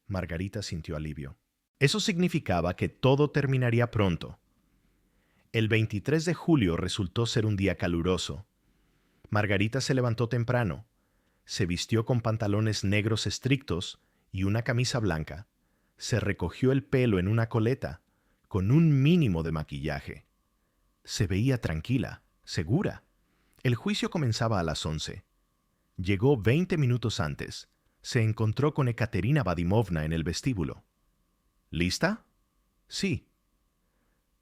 Margarita sintió alivio. Eso significaba que todo terminaría pronto. El 23 de julio resultó ser un día caluroso. Margarita se levantó temprano, se vistió con pantalones negros estrictos y una camisa blanca, se recogió el pelo en una coleta, con un mínimo de maquillaje. Se veía tranquila, segura. El juicio comenzaba a las 11. Llegó 20 minutos antes. Se encontró con Ekaterina Vadimovna en el vestíbulo. ¿Lista? Sí.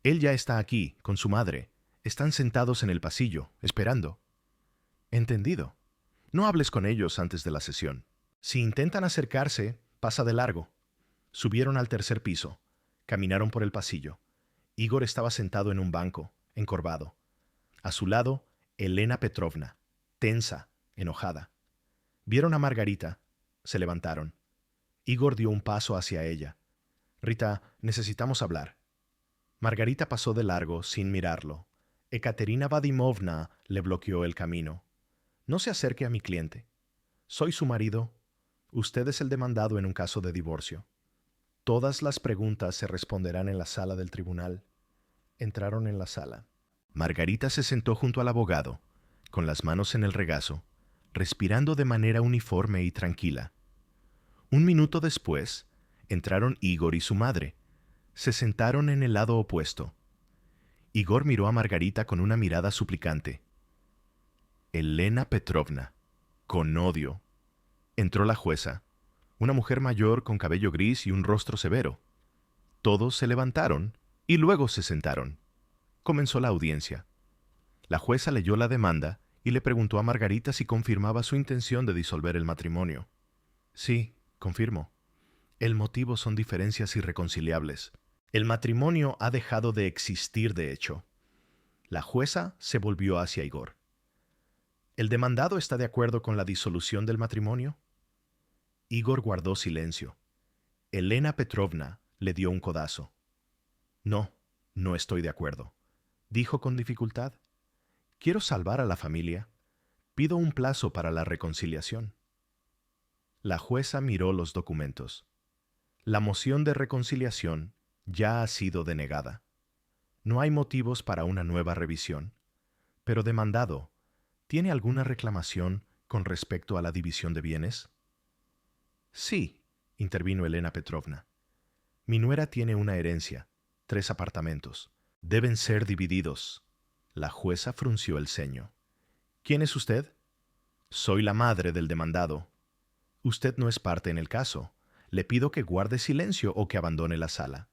Él ya está aquí, con su madre. Están sentados en el pasillo, esperando. Entendido. No hables con ellos antes de la sesión. Si intentan acercarse, pasa de largo. Subieron al tercer piso. Caminaron por el pasillo. Igor estaba sentado en un banco, encorvado. A su lado, Elena Petrovna, tensa, enojada. Vieron a Margarita. Se levantaron. Igor dio un paso hacia ella. Rita, necesitamos hablar. Margarita pasó de largo sin mirarlo. Ekaterina Vadimovna le bloqueó el camino. No se acerque a mi cliente. Soy su marido. Usted es el demandado en un caso de divorcio. Todas las preguntas se responderán en la sala del tribunal. Entraron en la sala. Margarita se sentó junto al abogado, con las manos en el regazo, respirando de manera uniforme y tranquila. Un minuto después, entraron Igor y su madre. Se sentaron en el lado opuesto. Igor miró a Margarita con una mirada suplicante. Elena Petrovna, con odio. Entró la jueza, una mujer mayor con cabello gris y un rostro severo. Todos se levantaron y luego se sentaron. Comenzó la audiencia. La jueza leyó la demanda y le preguntó a Margarita si confirmaba su intención de disolver el matrimonio. Sí, confirmo. El motivo son diferencias irreconciliables. El matrimonio ha dejado de existir, de hecho. La jueza se volvió hacia Igor. ¿El demandado está de acuerdo con la disolución del matrimonio? Igor guardó silencio. Elena Petrovna le dio un codazo. No, no estoy de acuerdo, dijo con dificultad. Quiero salvar a la familia. Pido un plazo para la reconciliación. La jueza miró los documentos. La moción de reconciliación ya ha sido denegada. No hay motivos para una nueva revisión. Pero demandado, ¿tiene alguna reclamación con respecto a la división de bienes? Sí, intervino Elena Petrovna. Mi nuera tiene una herencia, 3 apartamentos. Deben ser divididos. La jueza frunció el ceño. ¿Quién es usted? Soy la madre del demandado. Usted no es parte en el caso. Le pido que guarde silencio o que abandone la sala.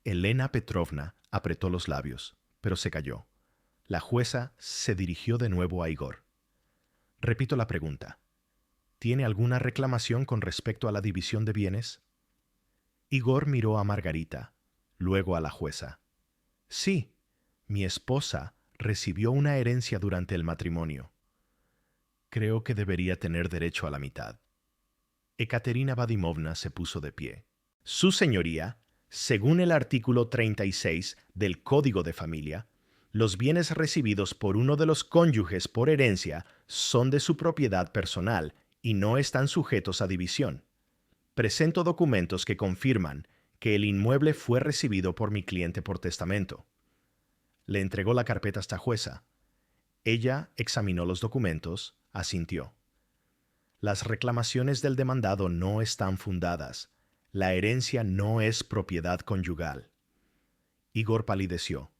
Elena Petrovna apretó los labios, pero se calló. La jueza se dirigió de nuevo a Igor. Repito la pregunta. ¿Tiene alguna reclamación con respecto a la división de bienes? Igor miró a Margarita, luego a la jueza. Sí, mi esposa recibió una herencia durante el matrimonio. Creo que debería tener derecho a la mitad. Ekaterina Vadimovna se puso de pie. Su señoría Según el artículo 36 del Código de Familia, los bienes recibidos por uno de los cónyuges por herencia son de su propiedad personal y no están sujetos a división. Presento documentos que confirman que el inmueble fue recibido por mi cliente por testamento. Le entregó la carpeta a esta jueza. Ella examinó los documentos, asintió. Las reclamaciones del demandado no están fundadas. La herencia no es propiedad conyugal. Igor palideció.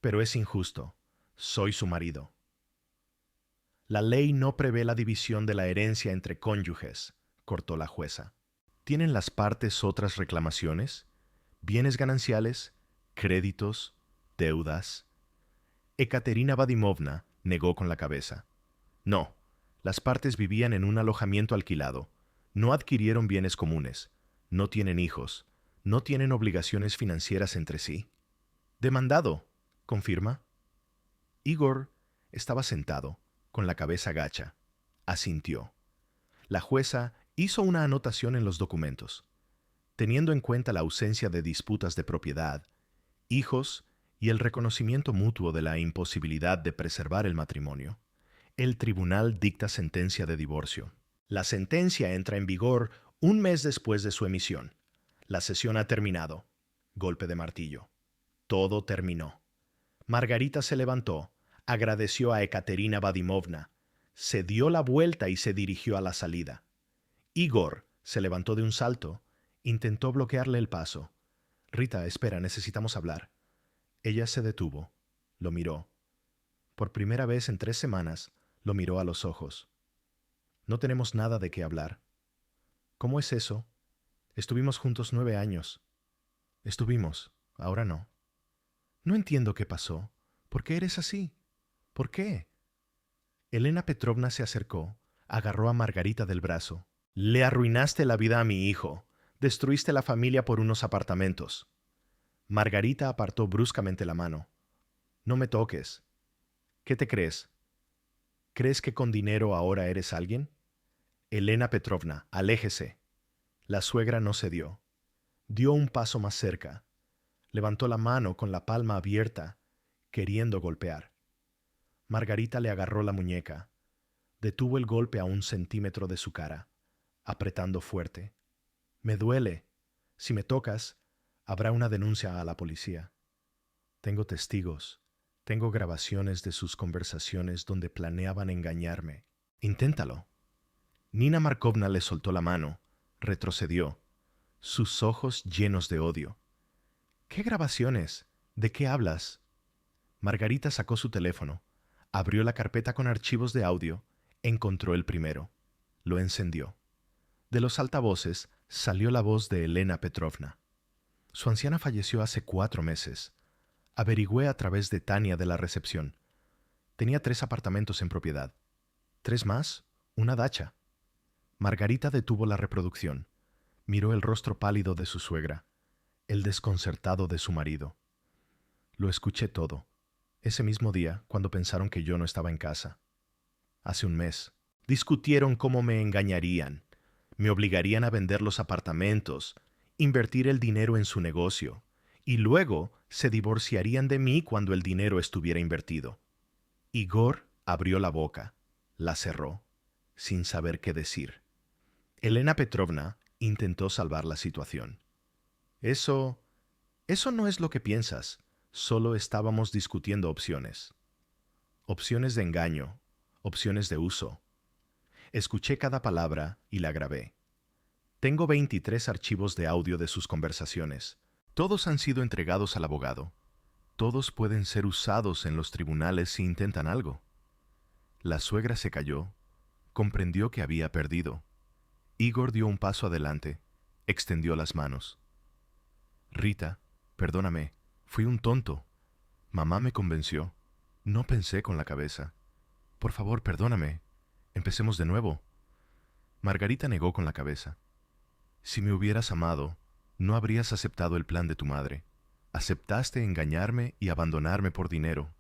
Pero es injusto. Soy su marido. La ley no prevé la división de la herencia entre cónyuges, cortó la jueza. ¿Tienen las partes otras reclamaciones? ¿Bienes gananciales? ¿Créditos? ¿Deudas? Ekaterina Vadimovna negó con la cabeza. No, las partes vivían en un alojamiento alquilado. No adquirieron bienes comunes. No tienen hijos. No tienen obligaciones financieras entre sí. Demandado, ¿confirma? Igor estaba sentado, con la cabeza gacha. Asintió. La jueza hizo una anotación en los documentos. Teniendo en cuenta la ausencia de disputas de propiedad, hijos y el reconocimiento mutuo de la imposibilidad de preservar el matrimonio, el tribunal dicta sentencia de divorcio. La sentencia entra en vigor un mes después de su emisión. La sesión ha terminado. Golpe de martillo. Todo terminó. Margarita se levantó, agradeció a Ekaterina Vadimovna, se dio la vuelta y se dirigió a la salida. Igor se levantó de un salto, intentó bloquearle el paso. Rita, espera, necesitamos hablar. Ella se detuvo, lo miró. Por primera vez en 3 semanas, lo miró a los ojos. No tenemos nada de qué hablar. ¿Cómo es eso? Estuvimos juntos 9 años. Estuvimos, ahora no. No entiendo qué pasó. ¿Por qué eres así? ¿Por qué? Elena Petrovna se acercó, agarró a Margarita del brazo. Le arruinaste la vida a mi hijo. Destruiste la familia por unos apartamentos. Margarita apartó bruscamente la mano. No me toques. ¿Qué te crees? ¿Crees que con dinero ahora eres alguien? Elena Petrovna, aléjese. La suegra no cedió. Dio un paso más cerca. Levantó la mano con la palma abierta, queriendo golpear. Margarita le agarró la muñeca. Detuvo el golpe a 1 centímetro de su cara, apretando fuerte. Me duele. Si me tocas, habrá una denuncia a la policía. Tengo testigos. Tengo grabaciones de sus conversaciones donde planeaban engañarme. Inténtalo. Nina Markovna le soltó la mano, retrocedió, sus ojos llenos de odio. ¿Qué grabaciones? ¿De qué hablas? Margarita sacó su teléfono, abrió la carpeta con archivos de audio, encontró el primero, lo encendió. De los altavoces salió la voz de Elena Petrovna. Su anciana falleció hace 4 meses. Averigüé a través de Tania de la recepción. Tenía 3 apartamentos en propiedad. 3 más, una dacha. Margarita detuvo la reproducción. Miró el rostro pálido de su suegra, el desconcertado de su marido. Lo escuché todo. Ese mismo día, cuando pensaron que yo no estaba en casa. Hace 1 mes. Discutieron cómo me engañarían. Me obligarían a vender los apartamentos, invertir el dinero en su negocio, y luego se divorciarían de mí cuando el dinero estuviera invertido. Igor abrió la boca, la cerró, sin saber qué decir. Elena Petrovna intentó salvar la situación. Eso no es lo que piensas. Solo estábamos discutiendo opciones. Opciones de engaño, opciones de uso. Escuché cada palabra y la grabé. Tengo 23 archivos de audio de sus conversaciones. Todos han sido entregados al abogado. Todos pueden ser usados en los tribunales si intentan algo. La suegra se calló, comprendió que había perdido. Igor dio un paso adelante, extendió las manos. Rita, perdóname, fui un tonto. Mamá me convenció. No pensé con la cabeza. Por favor, perdóname. Empecemos de nuevo. Margarita negó con la cabeza. Si me hubieras amado, no habrías aceptado el plan de tu madre. Aceptaste engañarme y abandonarme por dinero.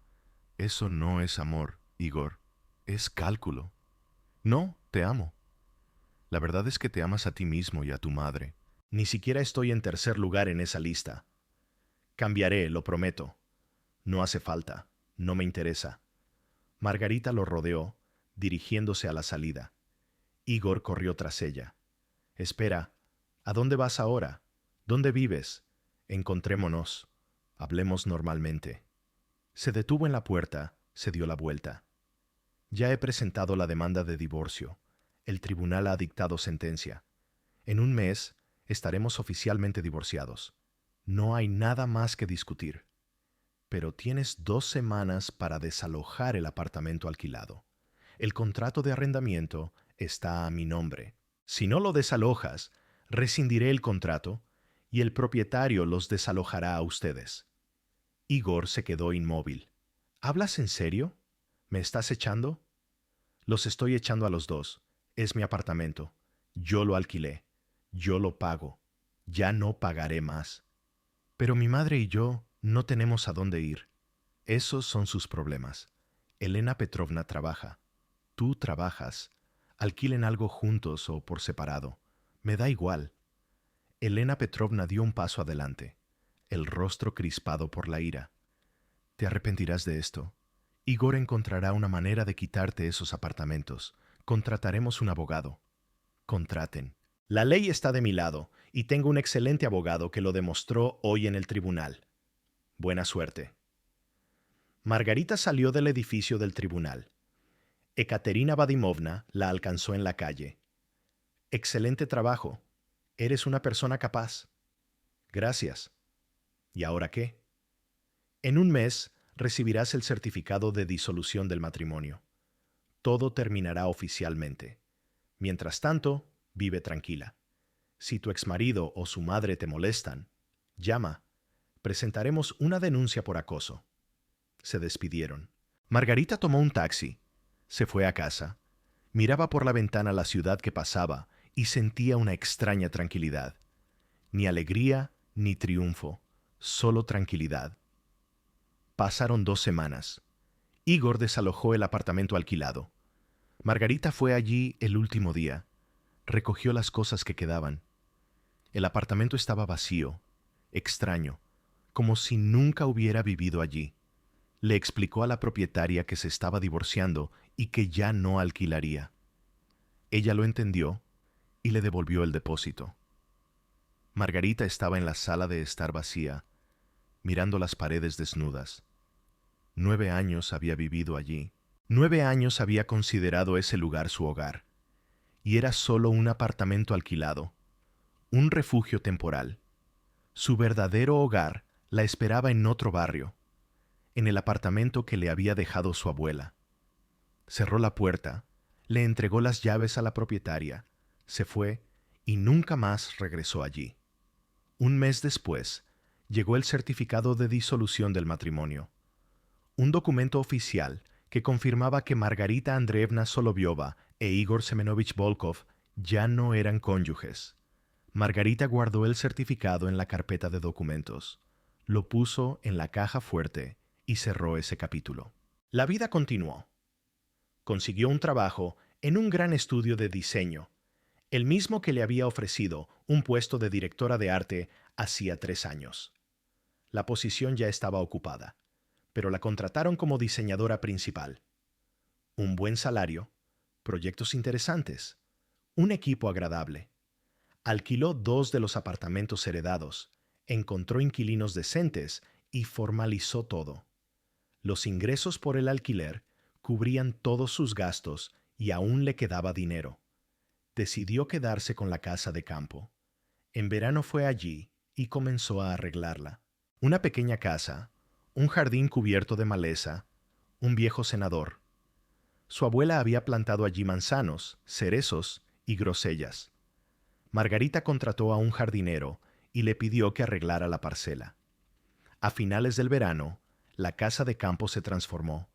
Eso no es amor, Igor. Es cálculo. No, te amo. La verdad es que te amas a ti mismo y a tu madre. Ni siquiera estoy en tercer lugar en esa lista. Cambiaré, lo prometo. No hace falta. No me interesa. Margarita lo rodeó, dirigiéndose a la salida. Igor corrió tras ella. Espera, ¿a dónde vas ahora? ¿Dónde vives? Encontrémonos. Hablemos normalmente. Se detuvo en la puerta, se dio la vuelta. Ya he presentado la demanda de divorcio. El tribunal ha dictado sentencia. En un mes estaremos oficialmente divorciados. No hay nada más que discutir. Pero tienes 2 semanas para desalojar el apartamento alquilado. El contrato de arrendamiento está a mi nombre. Si no lo desalojas, rescindiré el contrato y el propietario los desalojará a ustedes. Igor se quedó inmóvil. ¿Hablas en serio? ¿Me estás echando? Los estoy echando a los dos. Es mi apartamento. Yo lo alquilé. Yo lo pago. Ya no pagaré más. Pero mi madre y yo no tenemos a dónde ir. Esos son sus problemas. Elena Petrovna trabaja. Tú trabajas. Alquilen algo juntos o por separado. Me da igual. Elena Petrovna dio un paso adelante, el rostro crispado por la ira. Te arrepentirás de esto. Igor encontrará una manera de quitarte esos apartamentos. Contrataremos un abogado. Contraten. La ley está de mi lado y tengo un excelente abogado que lo demostró hoy en el tribunal. Buena suerte. Margarita salió del edificio del tribunal. Ekaterina Vadimovna la alcanzó en la calle. Excelente trabajo. Eres una persona capaz. Gracias. ¿Y ahora qué? En un mes recibirás el certificado de disolución del matrimonio. Todo terminará oficialmente. Mientras tanto, vive tranquila. Si tu exmarido o su madre te molestan, llama. Presentaremos una denuncia por acoso. Se despidieron. Margarita tomó un taxi. Se fue a casa. Miraba por la ventana la ciudad que pasaba y sentía una extraña tranquilidad. Ni alegría ni triunfo, solo tranquilidad. Pasaron 2 semanas. Igor desalojó el apartamento alquilado. Margarita fue allí el último día. Recogió las cosas que quedaban. El apartamento estaba vacío, extraño, como si nunca hubiera vivido allí. Le explicó a la propietaria que se estaba divorciando y que ya no alquilaría. Ella lo entendió y le devolvió el depósito. Margarita estaba en la sala de estar vacía, mirando las paredes desnudas. 9 años había vivido allí. 9 años había considerado ese lugar su hogar. Y era solo un apartamento alquilado, un refugio temporal. Su verdadero hogar la esperaba en otro barrio, en el apartamento que le había dejado su abuela. Cerró la puerta, le entregó las llaves a la propietaria, se fue y nunca más regresó allí. Un mes después, llegó el certificado de disolución del matrimonio, un documento oficial que confirmaba que Margarita Andreevna Soloviova e Igor Semenovich Volkov ya no eran cónyuges. Margarita guardó el certificado en la carpeta de documentos, lo puso en la caja fuerte y cerró ese capítulo. La vida continuó. Consiguió un trabajo en un gran estudio de diseño, el mismo que le había ofrecido un puesto de directora de arte hacía 3 años. La posición ya estaba ocupada, pero la contrataron como diseñadora principal. Un buen salario, proyectos interesantes, un equipo agradable. Alquiló 2 de los apartamentos heredados, encontró inquilinos decentes y formalizó todo. Los ingresos por el alquiler cubrían todos sus gastos y aún le quedaba dinero. Decidió quedarse con la casa de campo. En verano fue allí y comenzó a arreglarla. Una pequeña casa, un jardín cubierto de maleza, un viejo cenador. Su abuela había plantado allí manzanos, cerezos y grosellas. Margarita contrató a un jardinero y le pidió que arreglara la parcela. A finales del verano, la casa de campo se transformó,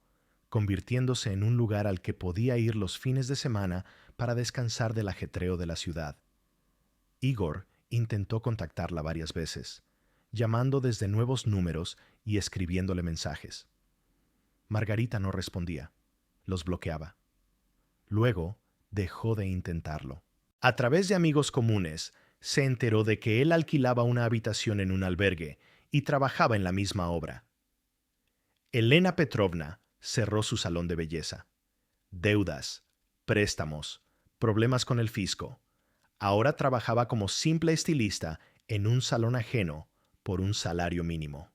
convirtiéndose en un lugar al que podía ir los fines de semana para descansar del ajetreo de la ciudad. Igor intentó contactarla varias veces, llamando desde nuevos números y escribiéndole mensajes. Margarita no respondía, los bloqueaba. Luego dejó de intentarlo. A través de amigos comunes, se enteró de que él alquilaba una habitación en un albergue y trabajaba en la misma obra. Elena Petrovna cerró su salón de belleza. Deudas, préstamos, problemas con el fisco. Ahora trabajaba como simple estilista en un salón ajeno por un salario mínimo.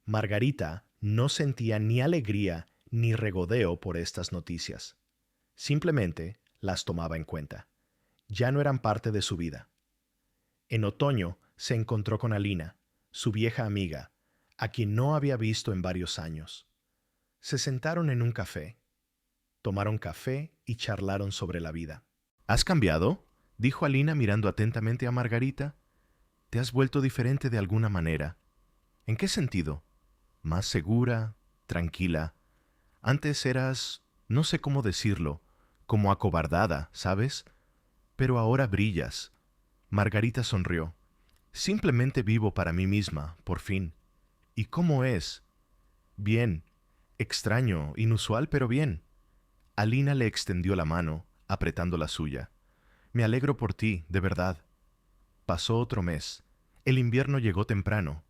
Margarita no sentía ni alegría ni regodeo por estas noticias. Simplemente las tomaba en cuenta. Ya no eran parte de su vida. En otoño se encontró con Alina, su vieja amiga, a quien no había visto en varios años. Se sentaron en un café, tomaron café y charlaron sobre la vida. ¿Has cambiado?, dijo Alina mirando atentamente a Margarita. ¿Te has vuelto diferente de alguna manera? ¿En qué sentido? ¿Más segura? ¿Tranquila? Antes eras, no sé cómo decirlo, como acobardada, ¿sabes? Pero ahora brillas. Margarita sonrió. Simplemente vivo para mí misma, por fin. ¿Y cómo es? Bien. Extraño, inusual, pero bien. Alina le extendió la mano, apretando la suya. Me alegro por ti, de verdad. Pasó otro mes. El invierno llegó temprano.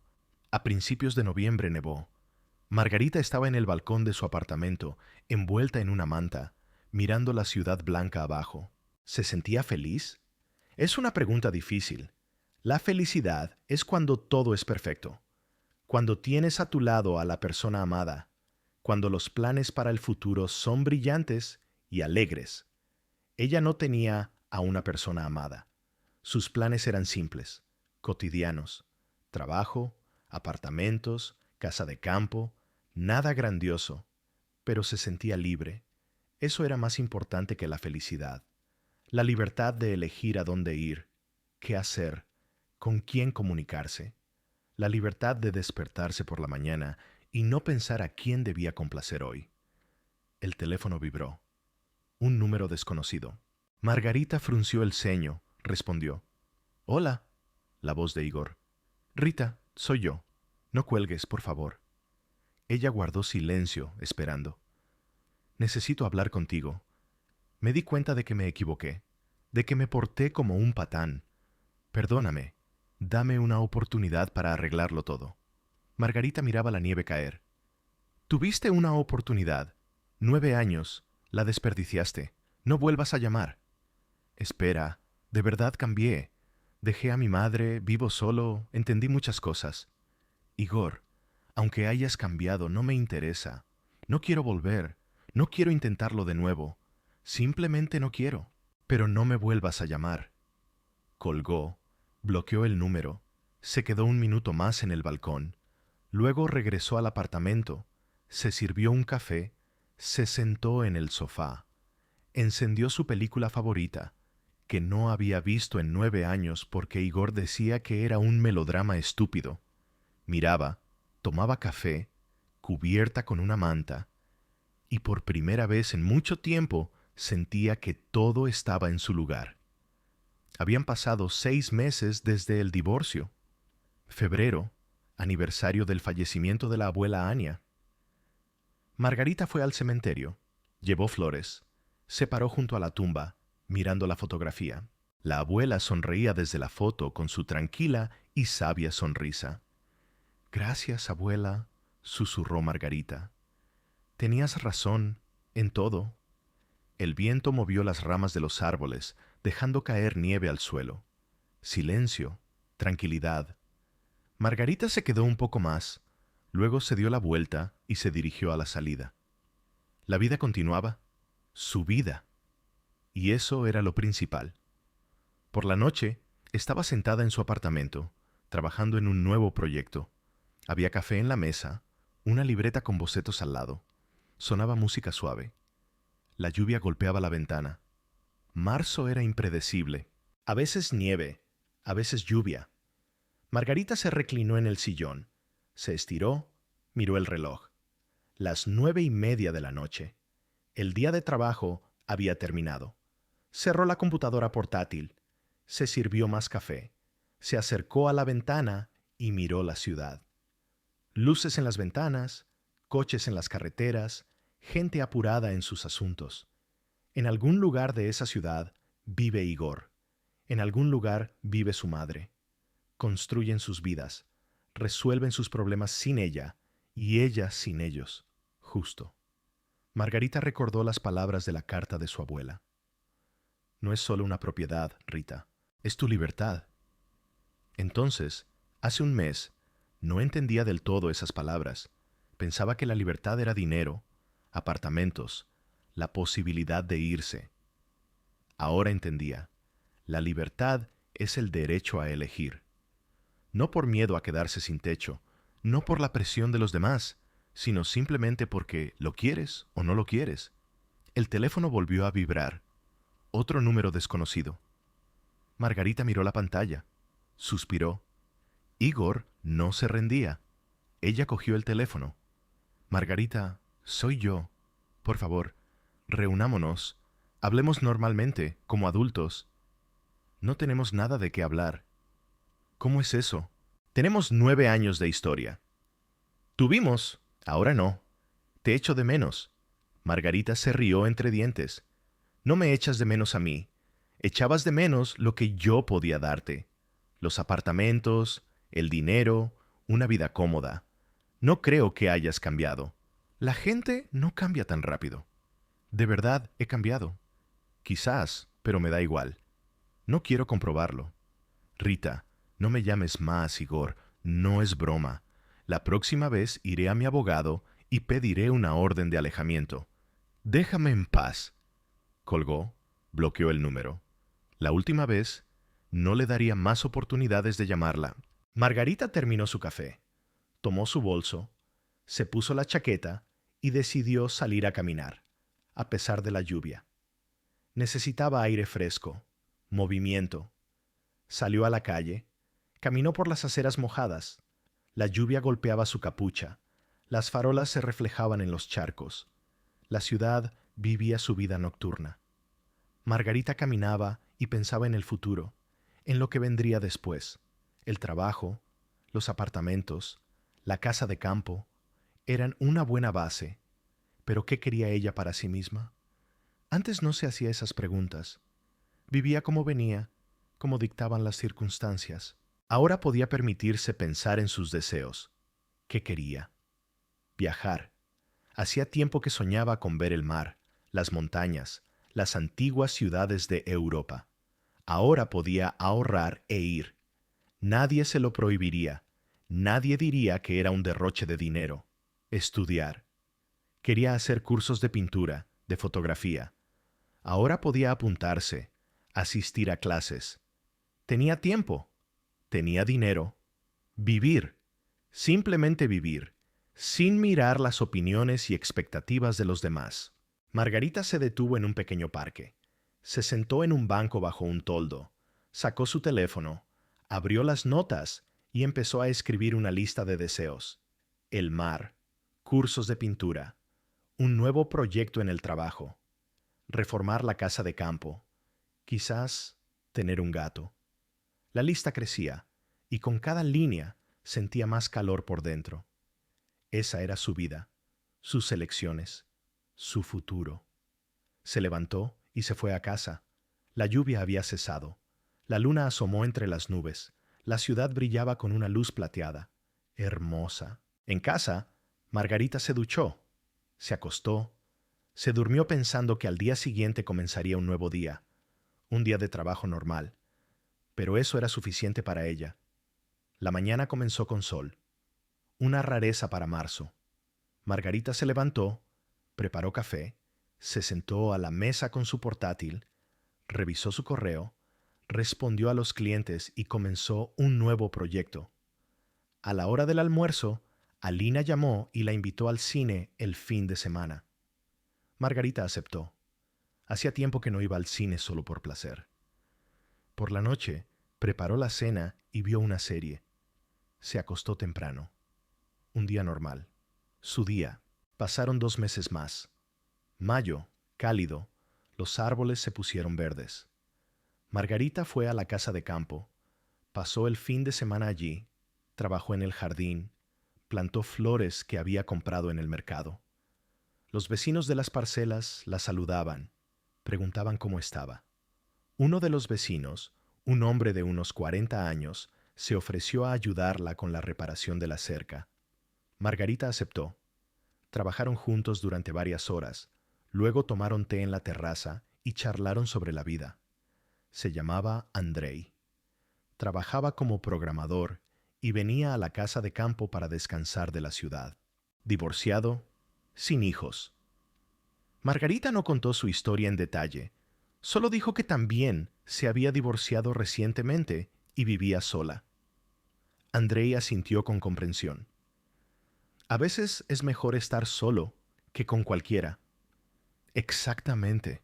A principios de noviembre nevó. Margarita estaba en el balcón de su apartamento, envuelta en una manta, mirando la ciudad blanca abajo. ¿Se sentía feliz? Es una pregunta difícil. La felicidad es cuando todo es perfecto, cuando tienes a tu lado a la persona amada, cuando los planes para el futuro son brillantes y alegres. Ella no tenía a una persona amada. Sus planes eran simples, cotidianos: trabajo, apartamentos, casa de campo, nada grandioso, pero se sentía libre. Eso era más importante que la felicidad. La libertad de elegir a dónde ir, qué hacer, con quién comunicarse. La libertad de despertarse por la mañana y no pensar a quién debía complacer hoy. El teléfono vibró. Un número desconocido. Margarita frunció el ceño, respondió. Hola, la voz de Igor. Rita, soy yo. No cuelgues, por favor. Ella guardó silencio, esperando. Necesito hablar contigo. Me di cuenta de que me equivoqué, de que me porté como un patán. Perdóname. Dame una oportunidad para arreglarlo todo. Margarita miraba la nieve caer. Tuviste una oportunidad. 9 años. La desperdiciaste. No vuelvas a llamar. Espera, de verdad cambié. Dejé a mi madre, vivo solo, entendí muchas cosas. Igor, aunque hayas cambiado, no me interesa. No quiero volver. No quiero intentarlo de nuevo. Simplemente no quiero. Pero no me vuelvas a llamar. Colgó, bloqueó el número, se quedó un minuto más en el balcón. Luego regresó al apartamento, se sirvió un café, se sentó en el sofá, encendió su película favorita, que no había visto en 9 años porque Igor decía que era un melodrama estúpido. Miraba, tomaba café, cubierta con una manta, y por primera vez en mucho tiempo sentía que todo estaba en su lugar. Habían pasado 6 meses desde el divorcio. Febrero, aniversario del fallecimiento de la abuela Ania. Margarita fue al cementerio, llevó flores, se paró junto a la tumba, mirando la fotografía. La abuela sonreía desde la foto con su tranquila y sabia sonrisa. Gracias, abuela, susurró Margarita. Tenías razón en todo. El viento movió las ramas de los árboles, dejando caer nieve al suelo. Silencio, tranquilidad. Margarita se quedó un poco más, luego se dio la vuelta y se dirigió a la salida. La vida continuaba, su vida, y eso era lo principal. Por la noche, estaba sentada en su apartamento, trabajando en un nuevo proyecto. Había café en la mesa, una libreta con bocetos al lado. Sonaba música suave. La lluvia golpeaba la ventana. Marzo era impredecible. A veces nieve, a veces lluvia. Margarita se reclinó en el sillón, se estiró, miró el reloj. Las 9:30 de la noche. El día de trabajo había terminado. Cerró la computadora portátil, se sirvió más café, se acercó a la ventana y miró la ciudad. Luces en las ventanas, coches en las carreteras, gente apurada en sus asuntos. En algún lugar de esa ciudad vive Igor. En algún lugar vive su madre. Construyen sus vidas, resuelven sus problemas sin ella y ella sin ellos. Justo. Margarita recordó las palabras de la carta de su abuela. No es solo una propiedad, Rita, es tu libertad. Entonces, hace un mes, no entendía del todo esas palabras. Pensaba que la libertad era dinero, apartamentos, la posibilidad de irse. Ahora entendía. La libertad es el derecho a elegir. No por miedo a quedarse sin techo, no por la presión de los demás, sino simplemente porque lo quieres o no lo quieres. El teléfono volvió a vibrar. Otro número desconocido. Margarita miró la pantalla. Suspiró. Igor no se rendía. Ella cogió el teléfono. Margarita, soy yo. Por favor, reunámonos. Hablemos normalmente, como adultos. No tenemos nada de qué hablar. ¿Cómo es eso? Tenemos 9 años de historia. Tuvimos, ahora no. Te echo de menos. Margarita se rió entre dientes. No me echas de menos a mí. Echabas de menos lo que yo podía darte. Los apartamentos, el dinero, una vida cómoda. No creo que hayas cambiado. La gente no cambia tan rápido. De verdad he cambiado. Quizás, pero me da igual. No quiero comprobarlo. Rita, no me llames más, Igor. No es broma. La próxima vez iré a mi abogado y pediré una orden de alejamiento. Déjame en paz. Colgó, bloqueó el número. La última vez, no le daría más oportunidades de llamarla. Margarita terminó su café, tomó su bolso, se puso la chaqueta y decidió salir a caminar, a pesar de la lluvia. Necesitaba aire fresco, movimiento. Salió a la calle, caminó por las aceras mojadas. La lluvia golpeaba su capucha, las farolas se reflejaban en los charcos. La ciudad vivía su vida nocturna. Margarita caminaba y pensaba en el futuro, en lo que vendría después. El trabajo, los apartamentos, la casa de campo, eran una buena base. ¿Pero qué quería ella para sí misma? Antes no se hacía esas preguntas. Vivía como venía, como dictaban las circunstancias. Ahora podía permitirse pensar en sus deseos. ¿Qué quería? Viajar. Hacía tiempo que soñaba con ver el mar, las montañas, las antiguas ciudades de Europa. Ahora podía ahorrar e ir. Nadie se lo prohibiría. Nadie diría que era un derroche de dinero. Estudiar. Quería hacer cursos de pintura, de fotografía. Ahora podía apuntarse, asistir a clases. Tenía tiempo. Tenía dinero. Vivir. Simplemente vivir, sin mirar las opiniones y expectativas de los demás. Margarita se detuvo en un pequeño parque. Se sentó en un banco bajo un toldo, sacó su teléfono, abrió las notas y empezó a escribir una lista de deseos. El mar, cursos de pintura, un nuevo proyecto en el trabajo, reformar la casa de campo, quizás tener un gato. La lista crecía, y con cada línea sentía más calor por dentro. Esa era su vida, sus elecciones, su futuro. Se levantó y se fue a casa. La lluvia había cesado. La luna asomó entre las nubes. La ciudad brillaba con una luz plateada, hermosa. En casa, Margarita se duchó, se acostó, se durmió pensando que al día siguiente comenzaría un nuevo día, un día de trabajo normal. Pero eso era suficiente para ella. La mañana comenzó con sol, una rareza para marzo. Margarita se levantó, preparó café, se sentó a la mesa con su portátil, revisó su correo, respondió a los clientes y comenzó un nuevo proyecto. A la hora del almuerzo, Alina llamó y la invitó al cine el fin de semana. Margarita aceptó. Hacía tiempo que no iba al cine solo por placer. Por la noche, preparó la cena y vio una serie. Se acostó temprano. Un día normal. Su día. Pasaron 2 meses más. Mayo, cálido, los árboles se pusieron verdes. Margarita fue a la casa de campo. Pasó el fin de semana allí, trabajó en el jardín, plantó flores que había comprado en el mercado. Los vecinos de las parcelas la saludaban, preguntaban cómo estaba. Uno de los vecinos, Un hombre de unos 40 años se ofreció a ayudarla con la reparación de la cerca. Margarita aceptó. Trabajaron juntos durante varias horas, luego tomaron té en la terraza y charlaron sobre la vida. Se llamaba Andrei. Trabajaba como programador y venía a la casa de campo para descansar de la ciudad. Divorciado, sin hijos. Margarita no contó su historia en detalle, solo dijo que también se había divorciado recientemente y vivía sola. Andrei asintió con comprensión. A veces es mejor estar solo que con cualquiera. Exactamente.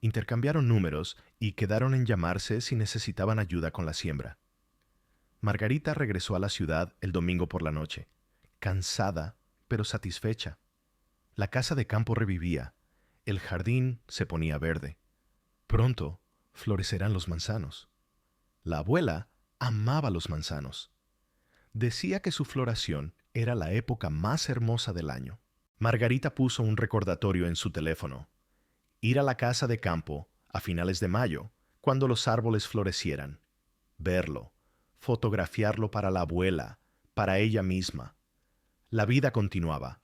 Intercambiaron números y quedaron en llamarse si necesitaban ayuda con la siembra. Margarita regresó a la ciudad el domingo por la noche, cansada pero satisfecha. La casa de campo revivía, el jardín se ponía verde. Pronto florecerán los manzanos. La abuela amaba los manzanos. Decía que su floración era la época más hermosa del año. Margarita puso un recordatorio en su teléfono. Ir a la casa de campo a finales de mayo, cuando los árboles florecieran. Verlo, fotografiarlo para la abuela, para ella misma. La vida continuaba,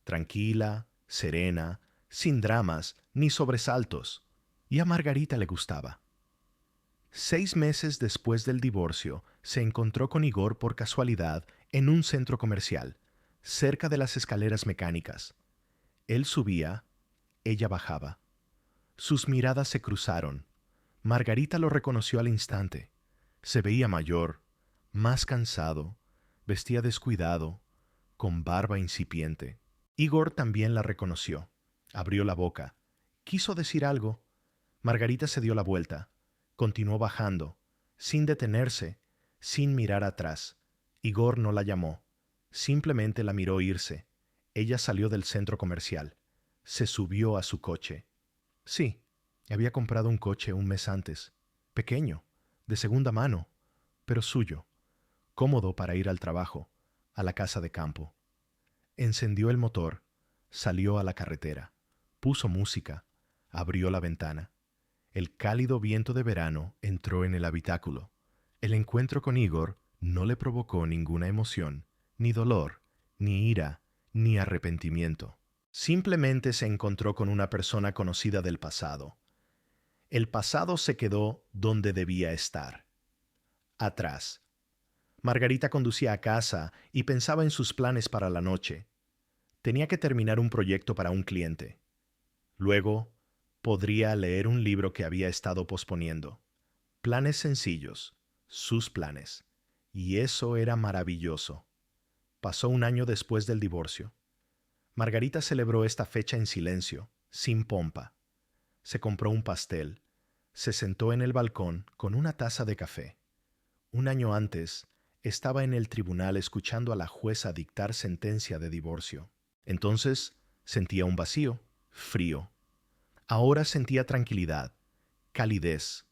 tranquila, serena, sin dramas ni sobresaltos, y a Margarita le gustaba. 6 meses después del divorcio, se encontró con Igor por casualidad en un centro comercial, cerca de las escaleras mecánicas. Él subía, ella bajaba. Sus miradas se cruzaron. Margarita lo reconoció al instante. Se veía mayor, más cansado, vestía descuidado, con barba incipiente. Igor también la reconoció. Abrió la boca. Quiso decir algo. Margarita se dio la vuelta. Continuó bajando, sin detenerse, sin mirar atrás. Igor no la llamó. Simplemente la miró irse. Ella salió del centro comercial. Se subió a su coche. Sí, había comprado un coche un mes antes. Pequeño, de segunda mano, pero suyo. Cómodo para ir al trabajo, a la casa de campo. Encendió el motor, salió a la carretera, puso música, abrió la ventana. El cálido viento de verano entró en el habitáculo. El encuentro con Igor no le provocó ninguna emoción, ni dolor, ni ira, ni arrepentimiento. Simplemente se encontró con una persona conocida del pasado. El pasado se quedó donde debía estar, atrás. Margarita conducía a casa y pensaba en sus planes para la noche. Tenía que terminar un proyecto para un cliente. Luego, podría leer un libro que había estado posponiendo. Planes sencillos, sus planes. Y eso era maravilloso. Pasó un año después del divorcio. Margarita celebró esta fecha en silencio, sin pompa. Se compró un pastel. Se sentó en el balcón con una taza de café. Un año antes, estaba en el tribunal escuchando a la jueza dictar sentencia de divorcio. Entonces, sentía un vacío, frío. Ahora sentía tranquilidad, calidez.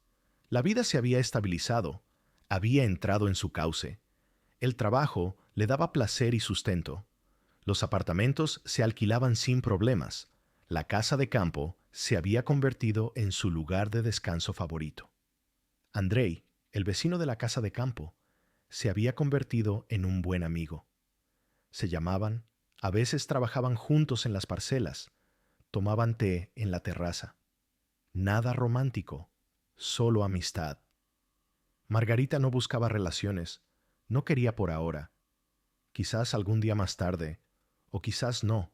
La vida se había estabilizado, había entrado en su cauce. El trabajo le daba placer y sustento. Los apartamentos se alquilaban sin problemas. La casa de campo se había convertido en su lugar de descanso favorito. Andrei, el vecino de la casa de campo, se había convertido en un buen amigo. Se llamaban, a veces trabajaban juntos en las parcelas, tomaban té en la terraza. Nada romántico, solo amistad. Margarita no buscaba relaciones, no quería por ahora. Quizás algún día más tarde, o quizás no.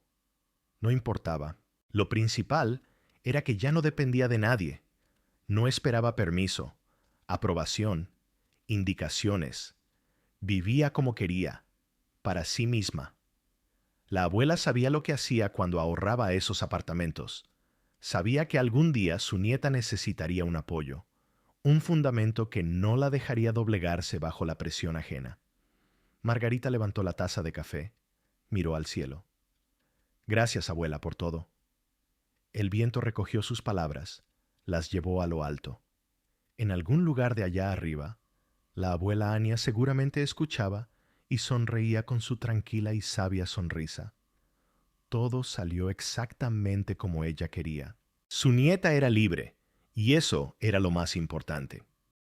No importaba. Lo principal era que ya no dependía de nadie. No esperaba permiso, aprobación, indicaciones. Vivía como quería, para sí misma. La abuela sabía lo que hacía cuando ahorraba esos apartamentos. Sabía que algún día su nieta necesitaría un apoyo, un fundamento que no la dejaría doblegarse bajo la presión ajena. Margarita levantó la taza de café, miró al cielo. Gracias, abuela, por todo. El viento recogió sus palabras, las llevó a lo alto. En algún lugar de allá arriba, la abuela Ania seguramente escuchaba y sonreía con su tranquila y sabia sonrisa. Todo salió exactamente como ella quería. Su nieta era libre, y eso era lo más importante.